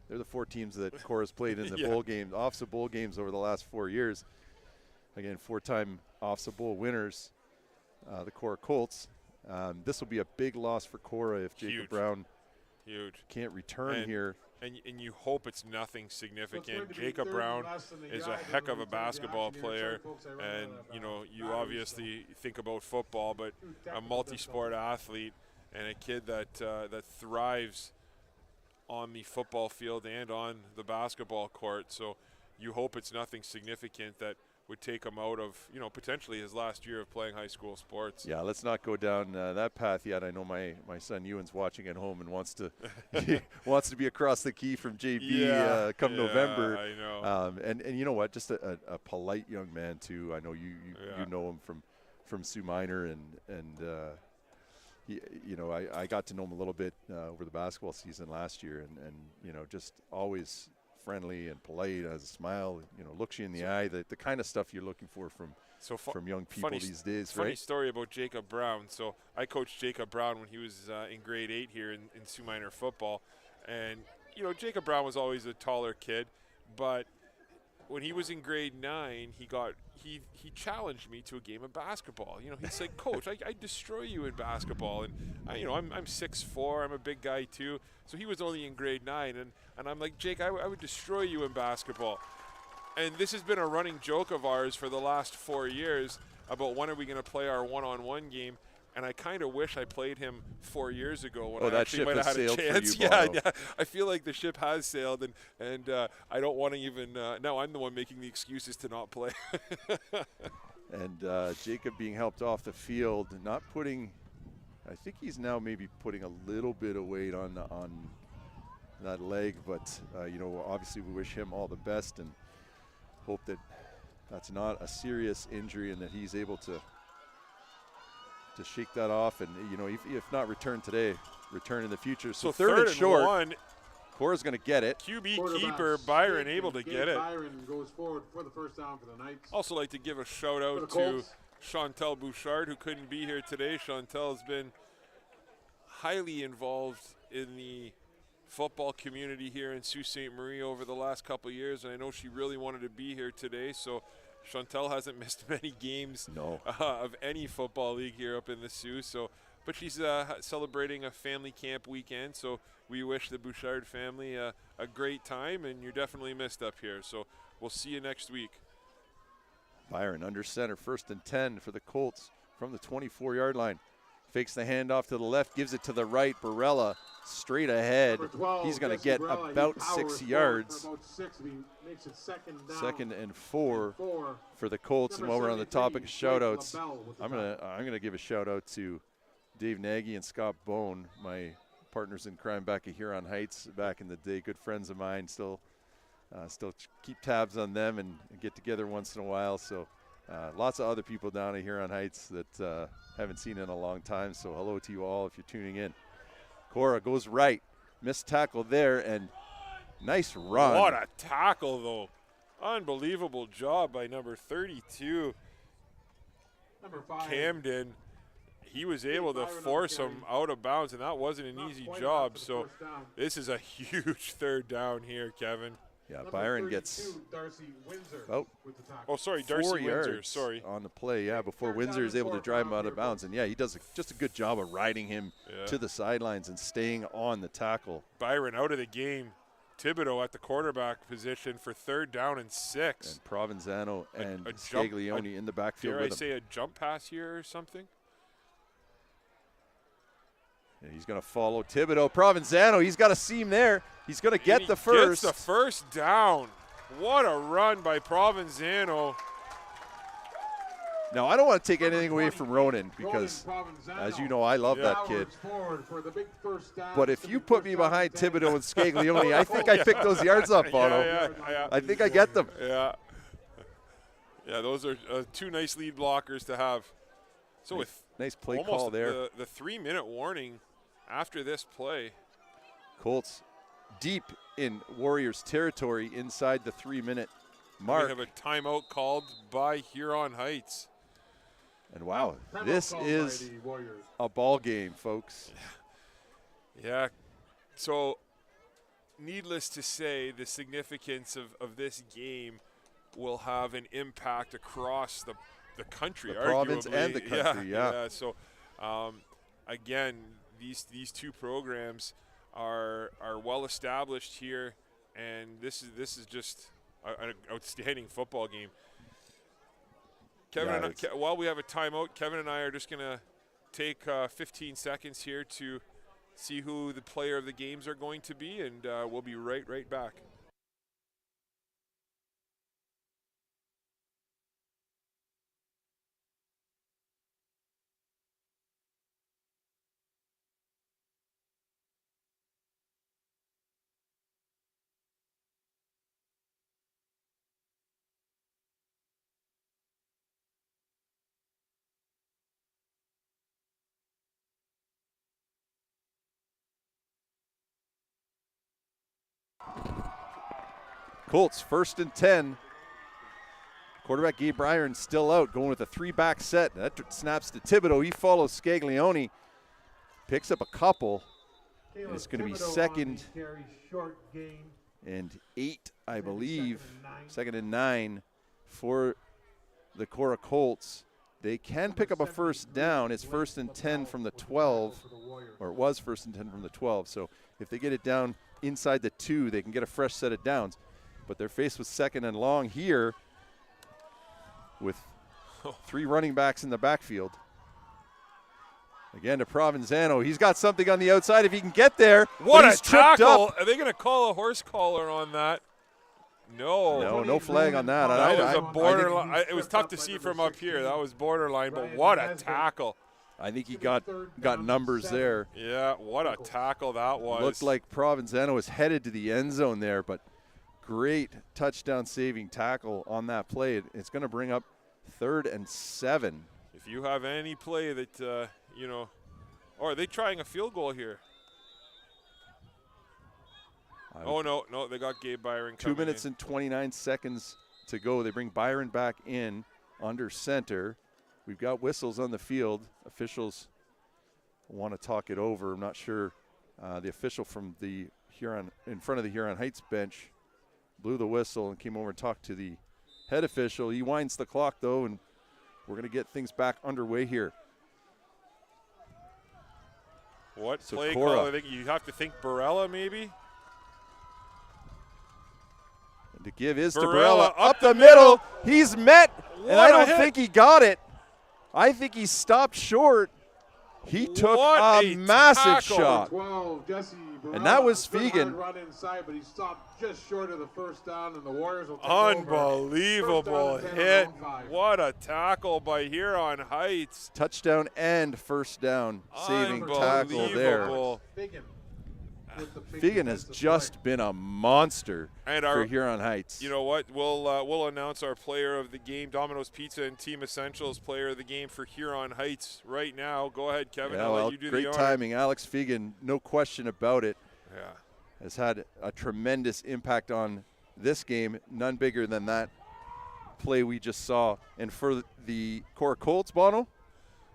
they're the 4 teams that Korah's played in the bowl games, OFSA bowl games over the last 4 years. Again, 4-time OFSA bowl winners, the Korah Colts. This will be a big loss for Korah if Jacob Brown can't return here. And you hope it's nothing significant. Jacob Brown is a heck of a basketball player, and you obviously think about football, but a multi-sport athlete and a kid that thrives on the football field and on the basketball court. So you hope it's nothing significant that would take him out of, potentially his last year of playing high school sports. Yeah, let's not go down that path yet. I know my son Ewan's watching at home and wants to be across the key from JB come November. I know. And you know what? Just a polite young man too. I know you know him from Sioux Minor, and I got to know him a little bit over the basketball season last year, and just always friendly and polite, has a smile, looks you in the eye, the kind of stuff you're looking for from young people these days, right? Funny story about Jacob Brown. So I coached Jacob Brown when he was in grade 8 here in Sioux Minor football. And, Jacob Brown was always a taller kid, but when he was in grade 9, he challenged me to a game of basketball. He said, "Coach, I destroy you in basketball." And I'm 6'4", I'm a big guy too. So he was only in grade 9, and I'm like, "Jake, I would destroy you in basketball." And this has been a running joke of ours for the last 4 years about when are we going to play our one-on-one game. And I kind of wish I played him 4 years ago when I actually might have had a chance. Yeah, I feel like the ship has sailed, and I don't want to even. Now I'm the one making the excuses to not play. And Jacob being helped off the field, not putting. I think he's now maybe putting a little bit of weight on that leg, but obviously we wish him all the best and hope that that's not a serious injury and that he's able to shake that off, and if not return today, return in the future. So third and short. 1. Korah's going to get it. QB keeper Byron able to get it. Byron goes forward for the first down for the Knights. Also like to give a shout out to Chantel Bouchard, who couldn't be here today. Chantel's been highly involved in the football community here in Sault Ste. Marie over the last couple of years, and I know she really wanted to be here today. So Chantel hasn't missed many games of any football league here up in the Sioux. But she's celebrating a family camp weekend, so we wish the Bouchard family a great time, and you're definitely missed up here. So we'll see you next week. Byron under center, 1st and 10 for the Colts from the 24-yard line. Fakes the handoff to the left, gives it to the right. Barella straight ahead. He's going to get Brella, about 6 yards. About 6, makes it second down. 2nd and 4 for the Colts. And while we're on the topic of shout-outs, I'm gonna give a shout-out to Dave Nagy and Scott Bone, my partners in crime back at Huron Heights back in the day, good friends of mine. Still keep tabs on them and get together once in a while. So lots of other people down at Huron Heights that haven't seen in a long time. So hello to you all if you're tuning in. Korah goes right, missed tackle there, and nice run. What a tackle, though. Unbelievable job by number 32. Number 5. Camden. He was able to force him out of bounds, and that wasn't an easy job. So this is a huge 3rd down here, Kevin. Yeah, Byron gets Darcy Windsor with the tackle. Oh, sorry, Darcy 4 Windsor. yards Sorry. on the play, before Windsor is able to drive him out of bounds. And, he does just a good job of riding him to the sidelines and staying on the tackle. Byron out of the game. Thibodeau at the quarterback position for 3rd down and 6. And Provenzano and Scaglione in the backfield Dare I with him. say a jump pass here or something? And he's going to follow Thibodeau. Provenzano, he's got a seam there. He's going to get the first. Gets the 1st down. What a run by Provenzano. Now, I don't want to take anything away from Ronan because, as you know, I love that kid. But if you put me behind Thibodeau and Scaglione, I think I pick those yards up, Bono. Yeah. I think I get them. Yeah, those are 2 nice lead blockers to have. So nice play almost call there. The 3-minute warning after this play. Colts deep in Warriors territory inside the 3-minute mark. We have a timeout called by Huron Heights. And wow, this is a ball game, folks. Yeah. So needless to say, the significance of this game will have an impact across the country, the province arguably. and the country. Yeah. So again, these 2 programs are well established here, and this is just an outstanding football game. Kevin, while we have a timeout, Kevin and I are just gonna take 15 seconds here to see who the player of the games are going to be, and we'll be right back. Colts 1st and 10. Quarterback Gabe Byron still out, going with a 3-back set. That snaps to Thibodeau. He follows Scaglione. Picks up a couple. And it's going to be 2nd and 8, I believe. 2nd and 9 for the Korah Colts. They can pick up a 1st down. It's 1st and 10 from the 12, or it was 1st and 10 from the 12. So if they get it down inside the 2, they can get a fresh set of downs. But they're faced with 2nd and long here with 3 running backs in the backfield. Again to Provenzano. He's got something on the outside if he can get there. What a tackle. Are they going to call a horse collar on that? No flag on that. That was a borderline. It was tough to see from up here. That was borderline, but what a tackle. I think he got numbers there. Yeah, what a tackle that was. Looked like Provenzano was headed to the end zone there, but great touchdown saving tackle on that play. It's going to bring up 3rd and 7. If you have any play that, or are they trying a field goal here? No, they got Gabe Byron coming 2 minutes and 29 seconds to go. They bring Byron back in under center. We've got whistles on the field. Officials want to talk it over. I'm not sure. The official from the Huron, in front of the Huron Heights bench, blew the whistle and came over and talked to the head official. He winds the clock, though, and we're going to get things back underway here. What play call? I think you have to think Barella, maybe. And to give is to Barella up the middle. He's met, and I don't think he got it. I think he stopped short. He took What a massive tackle. shot. 12, Jesse And that was Good Fegan. hard run inside, but he stopped just short of the first down, and the Warriors will take Unbelievable over. First down and 10 on hit. round 5. What a tackle by Huron Heights. Touchdown and first down saving tackle there. Unbelievable. Fegan has just been a monster And for Huron Heights. You know what? We'll announce our player of the game, Domino's Pizza and Team Essentials player of the game for Huron Heights right now. Go ahead, Kevin. Yeah, I'll well, let you do great the honor. timing. Alex Fegan, no question about it, Yeah. has had a tremendous impact on this game. None bigger than that play we just saw. And for the Korah Colts, Bono?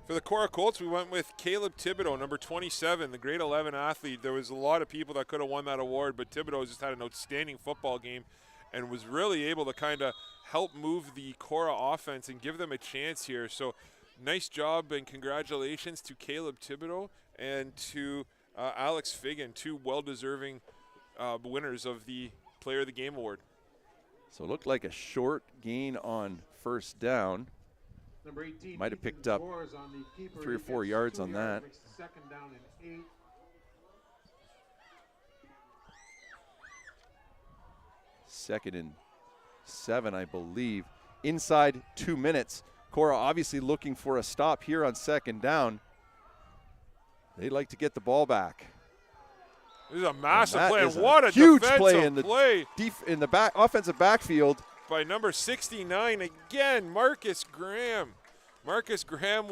For the Korah Colts, we went with Caleb Thibodeau, number 27, the grade 11 athlete. There was a lot of people that could have won that award, but Thibodeau just had an outstanding football game and was really able to kind of help move the Korah offense and give them a chance here. So nice job and congratulations to Caleb Thibodeau and to Alex Fegan, two well-deserving winners of the Player of the Game award. So it looked like a short gain on first down. Number 18 Might have picked up scores on the keeper. 3 or He 4 gets yards 2 on yards, that. makes the second down and 8. Second and 7, I believe. Inside 2 minutes. Korah obviously looking for a stop here on second down. They'd like to get the ball back. This is a massive And that play, is and what a huge defensive play in the play in the back offensive backfield. by number 69 again, Marcus Graham. Marcus Graham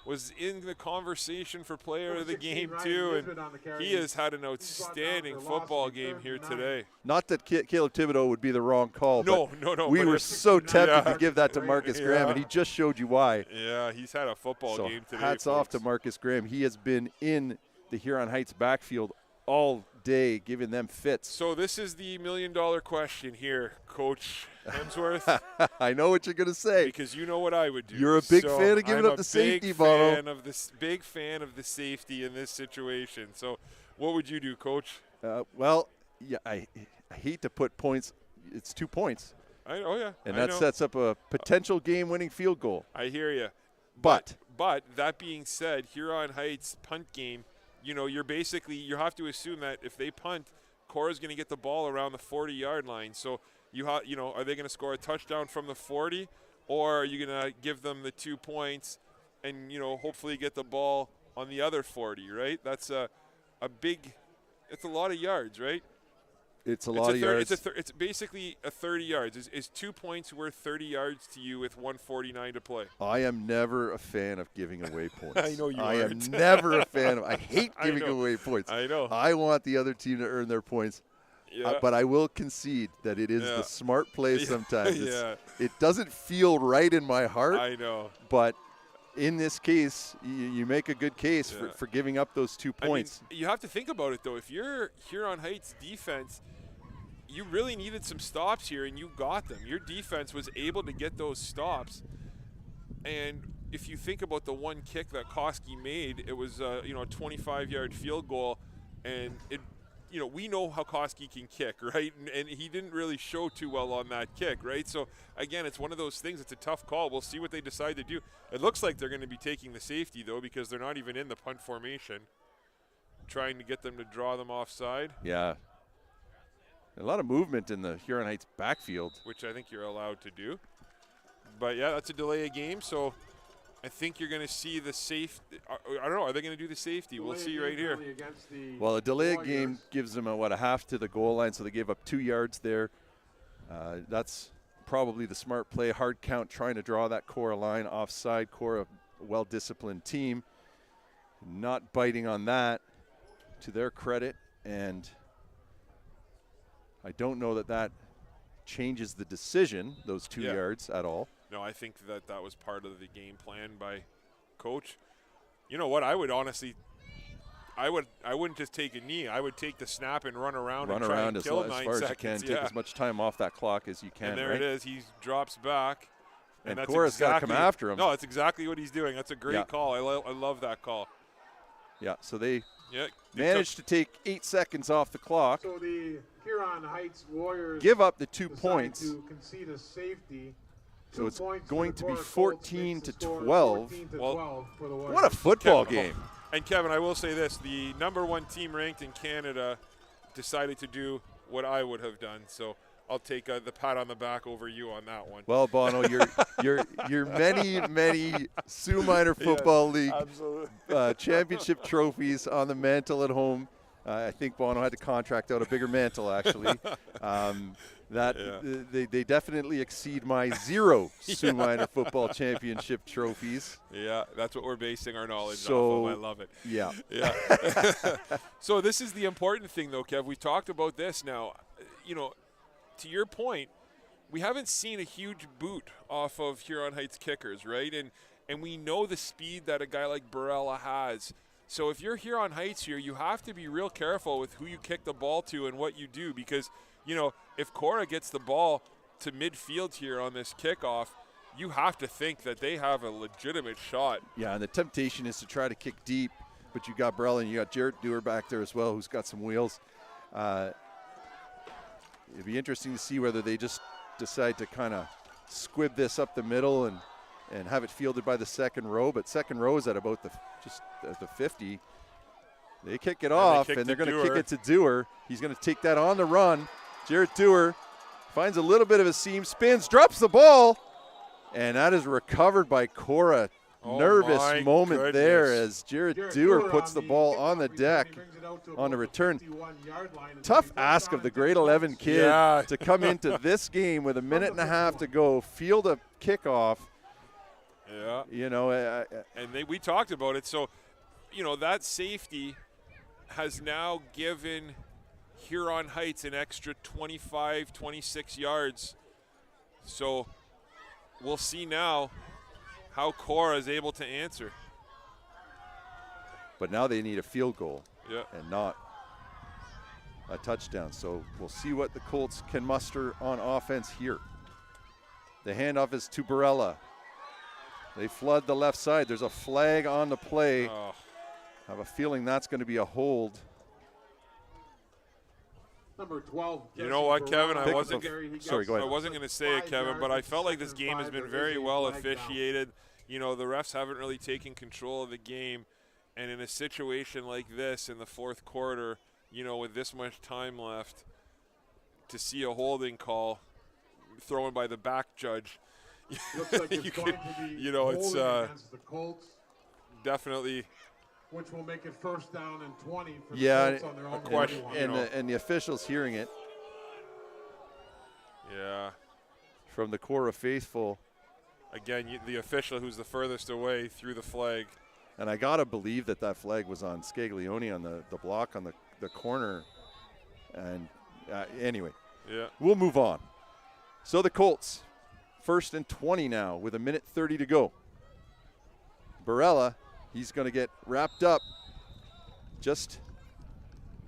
was in the conversation for player of the game too, and he has had an outstanding football game here today. Not that Caleb Thibodeau would be the wrong call. No. We but were it's- so tempted yeah. to give that to Marcus Graham, and he just showed you why. Yeah, he's had a football So game today. hats off to folks. Marcus Graham. He has been in the Huron Heights backfield all day, giving them fits. So this is the $1 million question here, Coach Hemsworth, I know what you're going to say. because you know what I would do. You're a big So fan of giving I'm up the a safety, big Bono. fan of this, big fan of the safety in this situation. So what would you do, Coach? Well, yeah, I hate to put points. It's 2 points, Yeah. and I that know. sets up a potential game-winning field goal. I hear you. But But that being said, Huron Heights punt game, you have to assume that if they punt, Korah's going to get the ball around the 40-yard line. So are they going to score a touchdown from the 40, or are you going to give them the 2 points and hopefully get the ball on the other 40? Right? That's it's a lot of yards, right? it's a lot of yards. It's basically a 30 yards. Is 2 points worth 30 yards to you with 1:49 to play? I am never a fan of giving away points. I know you I am aren't. never a fan of. I hate I giving know. away points. I know. I want the other team to earn their points. Yeah. But I will concede that it is Yeah. the smart play Yeah. sometimes. Yeah. It doesn't feel right in my heart, I know. but in this case, you make a good case Yeah. for giving up those 2 points. I mean, you have to think about it, though. If you're Huron Heights defense, you really needed some stops here, and you got them. Your defense was able to get those stops. And if you think about the one kick that Koski made, it was a 25-yard field goal, and we know how Koski can kick, right? And he didn't really show too well on that kick, right? So, again, it's one of those things. It's a tough call. We'll see what they decide to do. It looks like they're going to be taking the safety, though, because they're not even in the punt formation, trying to get them to draw them offside, Yeah. A lot of movement in the Huron Heights backfield. which I think you're allowed to do. But, yeah, that's a delay of game, so I think you're going to see the safety. I don't know. Are they going to do the safety? We'll see right here. Well, a delay game gives them a half to the goal line, so they gave up 2 yards there. That's probably the smart play. Hard count, trying to draw that Korah line offside. Korah, a well-disciplined team, not biting on that, to their credit. And I don't know that changes the decision, those 2 Yeah. yards, at all. No, I think that was part of the game plan by Coach. You know what? I would honestly, I wouldn't just take a knee. I would take the snap and run around Run and try around and as kill far 9 as you seconds. can. Yeah. Take as much time off that clock as you can. And there right? it is. He drops back. And that's Korah's got to come after him. No, that's exactly what he's doing. That's a great Yeah. call. I love that call. Yeah, so they Yeah, managed to take 8 seconds off the clock, So the Huron Heights Warriors give up the 2 decide points. to concede a safety. So it's points going for to the be Korah Colts, 14 makes to the score 12. 14 to Well, 12 for the Warriors. What a football Kevin, game. And Kevin, I will say this: the #1 team ranked in Canada decided to do what I would have done. So I'll take the pat on the back over you on that one. Well, Bono, your many Sioux Minor Football League championship trophies on the mantle at home. I think Bono had to contract out a bigger mantle, actually. They definitely exceed my 0 Sioux Minor Football championship trophies. Yeah, that's what we're basing our knowledge off of. I love it. Yeah. So this is the important thing, though, Kev. We talked about this now. You know, to your point, we haven't seen a huge boot off of Huron Heights kickers, right? And we know the speed that a guy like Barella has. So if you're Huron Heights here, you have to be real careful with who you kick the ball to and what you do, because, you know, if Korah gets the ball to midfield here on this kickoff, you have to think that they have a legitimate shot. Yeah, and the temptation is to try to kick deep, but you got Barella and you got Jarrett Dewar back there as well, who's got some wheels. It'd be interesting to see whether they just decide to kind of squib this up the middle and have it fielded by the second row. But second row is at about just at the 50. They kick it off, and they're going to kick it to Dewar. He's going to take that on the run. Jarrett Dewar finds a little bit of a seam, spins, drops the ball, and that is recovered by Korah. Nervous moment there as Jarrett Dewar puts the ball on the deck on the return. Tough ask of the grade 11 kid to come into this game with a minute and a half to go, field a kickoff. Yeah. You know, and we talked about it. So, you know, that safety has now given Huron Heights an extra 25, 26 yards. So we'll see now how Korah is able to answer. But now they need a field goal and not a touchdown. So we'll see what the Colts can muster on offense here. The handoff is to Barella. They flood the left side. There's a flag on the play. Oh. I have a feeling that's going to be a hold. Number 12. You know what, Kevin? I wasn't sorry, go ahead. I wasn't going to say it, Kevin, but I felt like this game has been very well officiated. You know, the refs haven't really taken control of the game. And in a situation like this in the fourth quarter, you know, with this much time left, to see a holding call thrown by the back judge, looks like it's going to be you know, it's against the Colts, definitely. which will make it first down and 20 for the Colts on their own question. 21. And the officials hearing it. Yeah. From the Korah faithful. Again, the official who's the furthest away threw the flag. And I got to believe that flag was on Scaglione on the block on the corner. And anyway, we'll move on. So the Colts, 1st and 20 now with 1:30 to go. Barella, he's going to get wrapped up just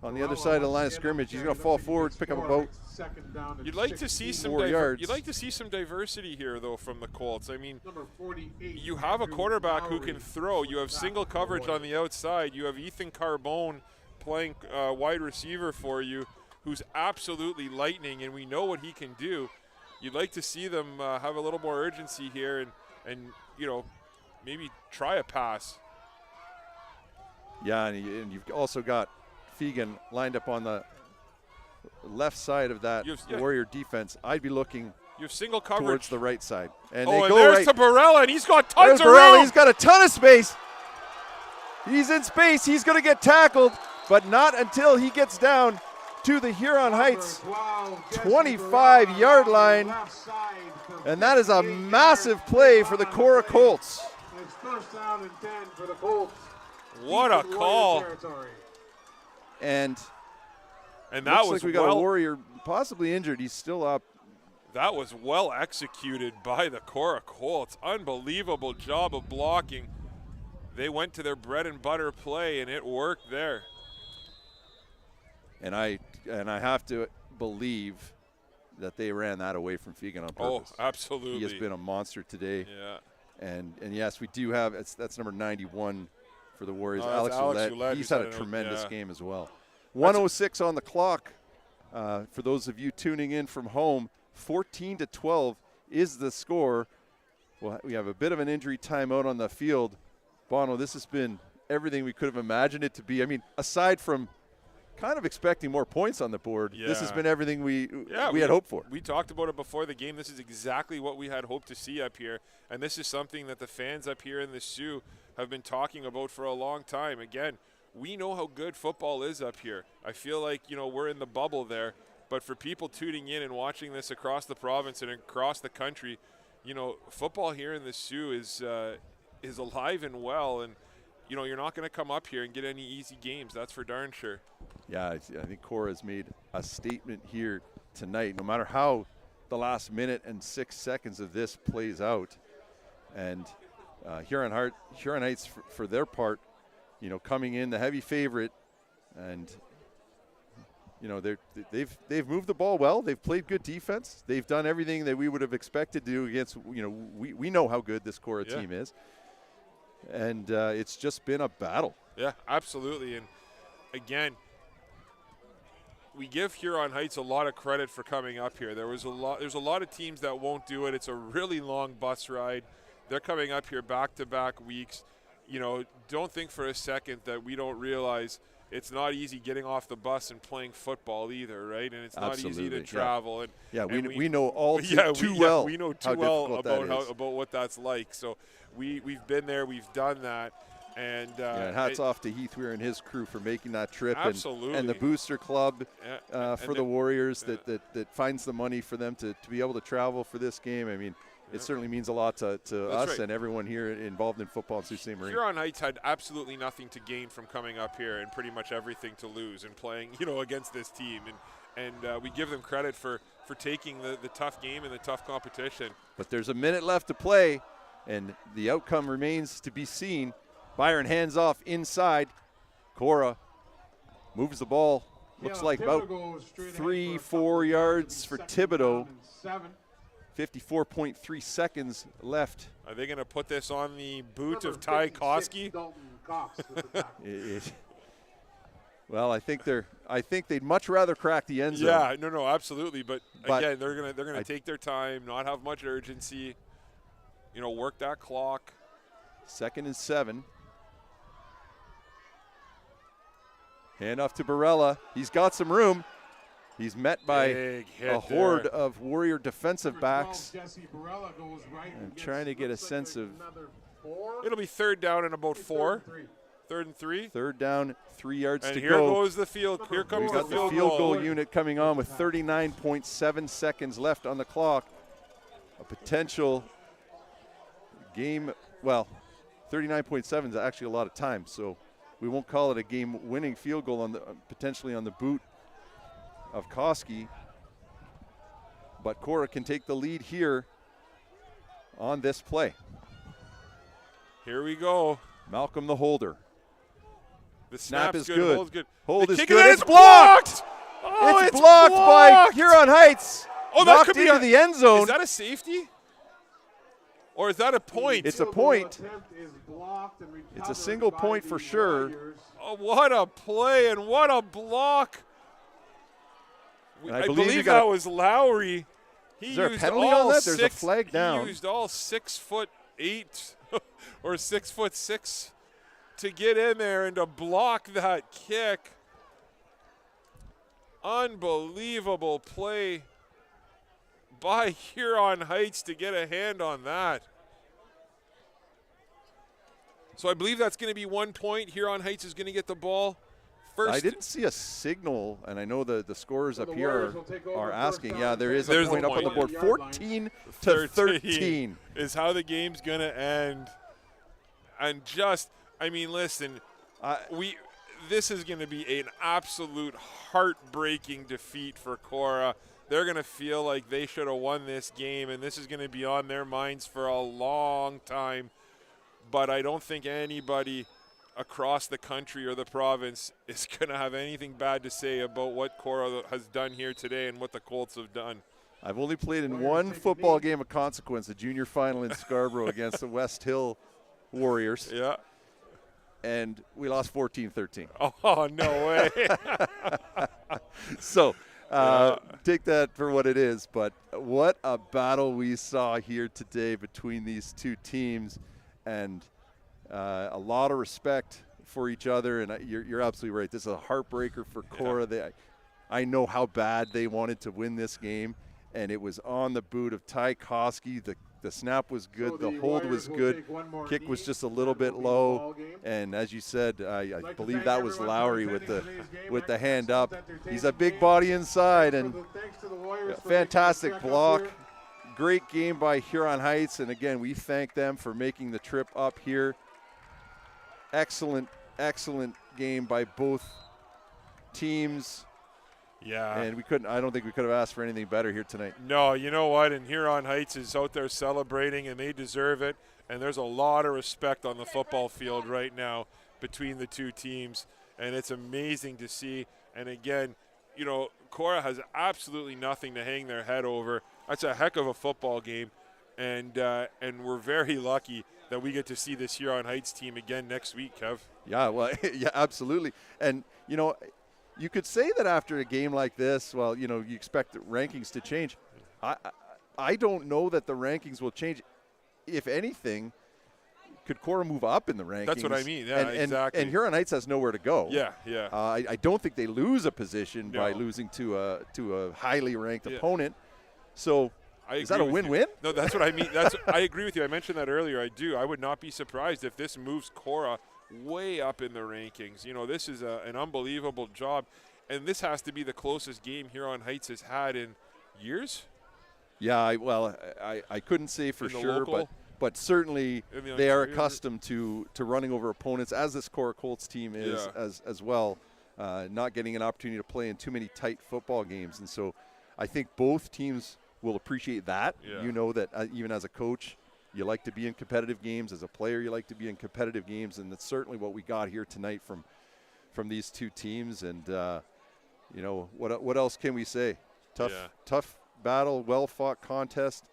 on the other side of the line of scrimmage. He's going to fall forward, pick up a boat. You'd like to see some yards. You'd like to see some diversity here, though, from the Colts. I mean, Number 48, you have a quarterback who can throw. You have single coverage on the outside. You have Ethan Carbone playing wide receiver for you, who's absolutely lightning, and we know what he can do. You'd like to see them have a little more urgency here and you know, maybe try a pass. Yeah, and you've also got Fegan lined up on the left side of that Warrior defense. I'd be looking you have single coverage towards the right side. And and they go there's to Barella, and he's got tons of Barella. room. He's got a ton of space. He's in space. He's going to get tackled, but not until he gets down to the Huron Heights 25-yard line. And that is a massive play for the Korah Colts. It's first down and 10 for the Colts. What a call. And that was like we got a Warrior possibly injured. He's still up. That was well executed by the Korah Colts. Unbelievable job of blocking. They went to their bread and butter play, and it worked there. And I have to believe that they ran that away from Fegan on purpose. Oh, absolutely. He has been a monster today. Yeah. And yes, we do have that's number 91 for the Warriors. Alex Ouellette. Ouellette. He's had a tremendous game as well. 1:06 on the clock. For those of you tuning in from home, 14-12. is the score. Well, we have a bit of an injury timeout on the field. Bono, this has been everything we could have imagined it to be. I mean, aside from kind of expecting more points on the board, this has been everything we had hoped for. We talked about it before the game. This is exactly what we had hoped to see up here, and this is something that the fans up here in the Sioux have been talking about for a long time. Again, we know how good football is up here. I feel like, we're in the bubble there, but for people tuning in and watching this across the province and across the country, football here in the Sioux is alive and well, and you're not going to come up here and get any easy games. That's for darn sure. Yeah, I think Korah has made a statement here tonight, no matter how the last minute and 6 seconds of this plays out. And Huron Heights, for their part, coming in the heavy favorite, and they've moved the ball well. They've played good defense. They've done everything that we would have expected to do against. We know how good this Korah team is, and it's just been a battle. Yeah, absolutely. And again, we give Huron Heights a lot of credit for coming up here. There's a lot of teams that won't do it. It's a really long bus ride. They're coming up here back-to-back weeks. Don't think for a second that we don't realize it's not easy getting off the bus and playing football either, right? And it's not easy to travel. We know all too well. We know too well about what that's like. So we've been there. We've done that. And hats off to Heath Weir and his crew for making that trip. Absolutely. And the Booster Club for the Warriors that finds the money for them to be able to travel for this game. I mean, it certainly means a lot to us right. And everyone here involved in football in Sault Ste. Marie. Huron Heights had absolutely nothing to gain from coming up here and pretty much everything to lose and playing, against this team. And we give them credit for taking the tough game and the tough competition. But there's a minute left to play, and the outcome remains to be seen. Byron hands off inside. Korah moves the ball. Looks like about 3-4 yards for Thibodeau. 54.3 seconds left. Are they going to put this on the boot of Ty Koski? Well, I think they'd much rather crack the end zone. Yeah, no, absolutely. But again, they're gonna take their time, not have much urgency. Work that clock. 2nd and 7. Hand off to Barella. He's got some room. He's met by a horde of Warrior defensive backs. I'm trying to get a sense of. It'll be 3rd down and about 4. 3rd and 3. 3rd down, 3 yards to go. And here goes the field. Here comes the field goal unit coming on with 39.7 seconds left on the clock. A potential game. Well, 39.7 is actually a lot of time, so we won't call it a game-winning field goal potentially on the boot of Koski. But Korah can take the lead here on this play. Here we go. Malcolm the holder. The snap is good. good. Hold's good. Hold is good. It's blocked. Oh, it's blocked by Huron Heights. Oh, that could be into the end zone. Is that a safety? Or is that a point? It's a point. It's a single point for sure. Oh, what a play and what a block. I believe that was Lowry. Is there a penalty on that? There's a flag down. He used all 6'8" or 6'6" to get in there and to block that kick. Unbelievable play by Huron Heights to get a hand on that. So I believe that's going to be 1 point. Huron Heights is going to get the ball first. I didn't see a signal, and I know the scorers up here are asking. Yeah, there's a point up on the board. 14-13 is how the game's going to end. And listen, this is going to be an absolute heartbreaking defeat for Korah. They're going to feel like they should have won this game, and this is going to be on their minds for a long time. But I don't think anybody across the country or the province is going to have anything bad to say about what Korah has done here today and what the Colts have done. I've only played in one football game of consequence, a junior final in Scarborough against the West Hill Warriors. Yeah. And we lost 14-13. Oh, no way. So take that for what it is. But what a battle we saw here today between these two teams, and a lot of respect for each other. And you're absolutely right. This is a heartbreaker for Korah. Yeah. I know how bad they wanted to win this game, and it was on the boot of Ty Koski. The snap was good. So the hold Warriors was will good. take one more Kick knee, was just a little and bit will be the low. ball game. And as you said, I I'd like to believe thank that was everyone for Lowry with attending today's game. the Excellent hand up. entertainment He's a big game. body inside, and Thanks to the Warriors for fantastic making the trek up block. here. Great game by Huron Heights, and again, we thank them for making the trip up here. Excellent game by both teams. Yeah. And I don't think we could have asked for anything better here tonight. No, you know what? And Huron Heights is out there celebrating, and they deserve it. And there's a lot of respect on the football field right now between the two teams, and it's amazing to see. And again, you know, Korah has absolutely nothing to hang their head over. That's a heck of a football game, and we're very lucky that we get to see this Huron Heights team again next week, Kev. Yeah, well, yeah, absolutely. And, you know, you could say that after a game like this, well, you know, you expect the rankings to change. I don't know that the rankings will change. If anything, could Korah move up in the rankings? That's what I mean. Yeah, exactly. And Huron Heights has nowhere to go. Yeah, yeah. I don't think they lose a position by No. losing to a highly ranked opponent. So is that a win-win? No, that's what I mean. I agree with you. I mentioned that earlier. I do. I would not be surprised if this moves Korah way up in the rankings. You know, this is an unbelievable job, and this has to be the closest game Huron Heights has had in years. Yeah, I couldn't say for sure, but certainly they are accustomed to running over opponents, as this Korah Colts team is as well, not getting an opportunity to play in too many tight football games. And so I think both teams will appreciate that. Yeah. You know that even as a coach, you like to be in competitive games. As a player, you like to be in competitive games, and that's certainly what we got here tonight from these two teams. And you know, what else can we say? Tough battle, well-fought contest,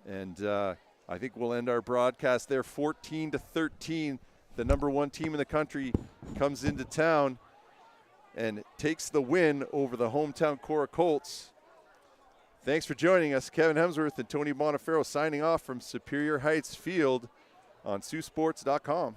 and I think we'll end our broadcast there. 14-13, the number one team in the country comes into town and takes the win over the hometown Korah Colts. Thanks for joining us. Kevin Hemsworth and Tony Bonifero signing off from Superior Heights Field on Saultsports.com.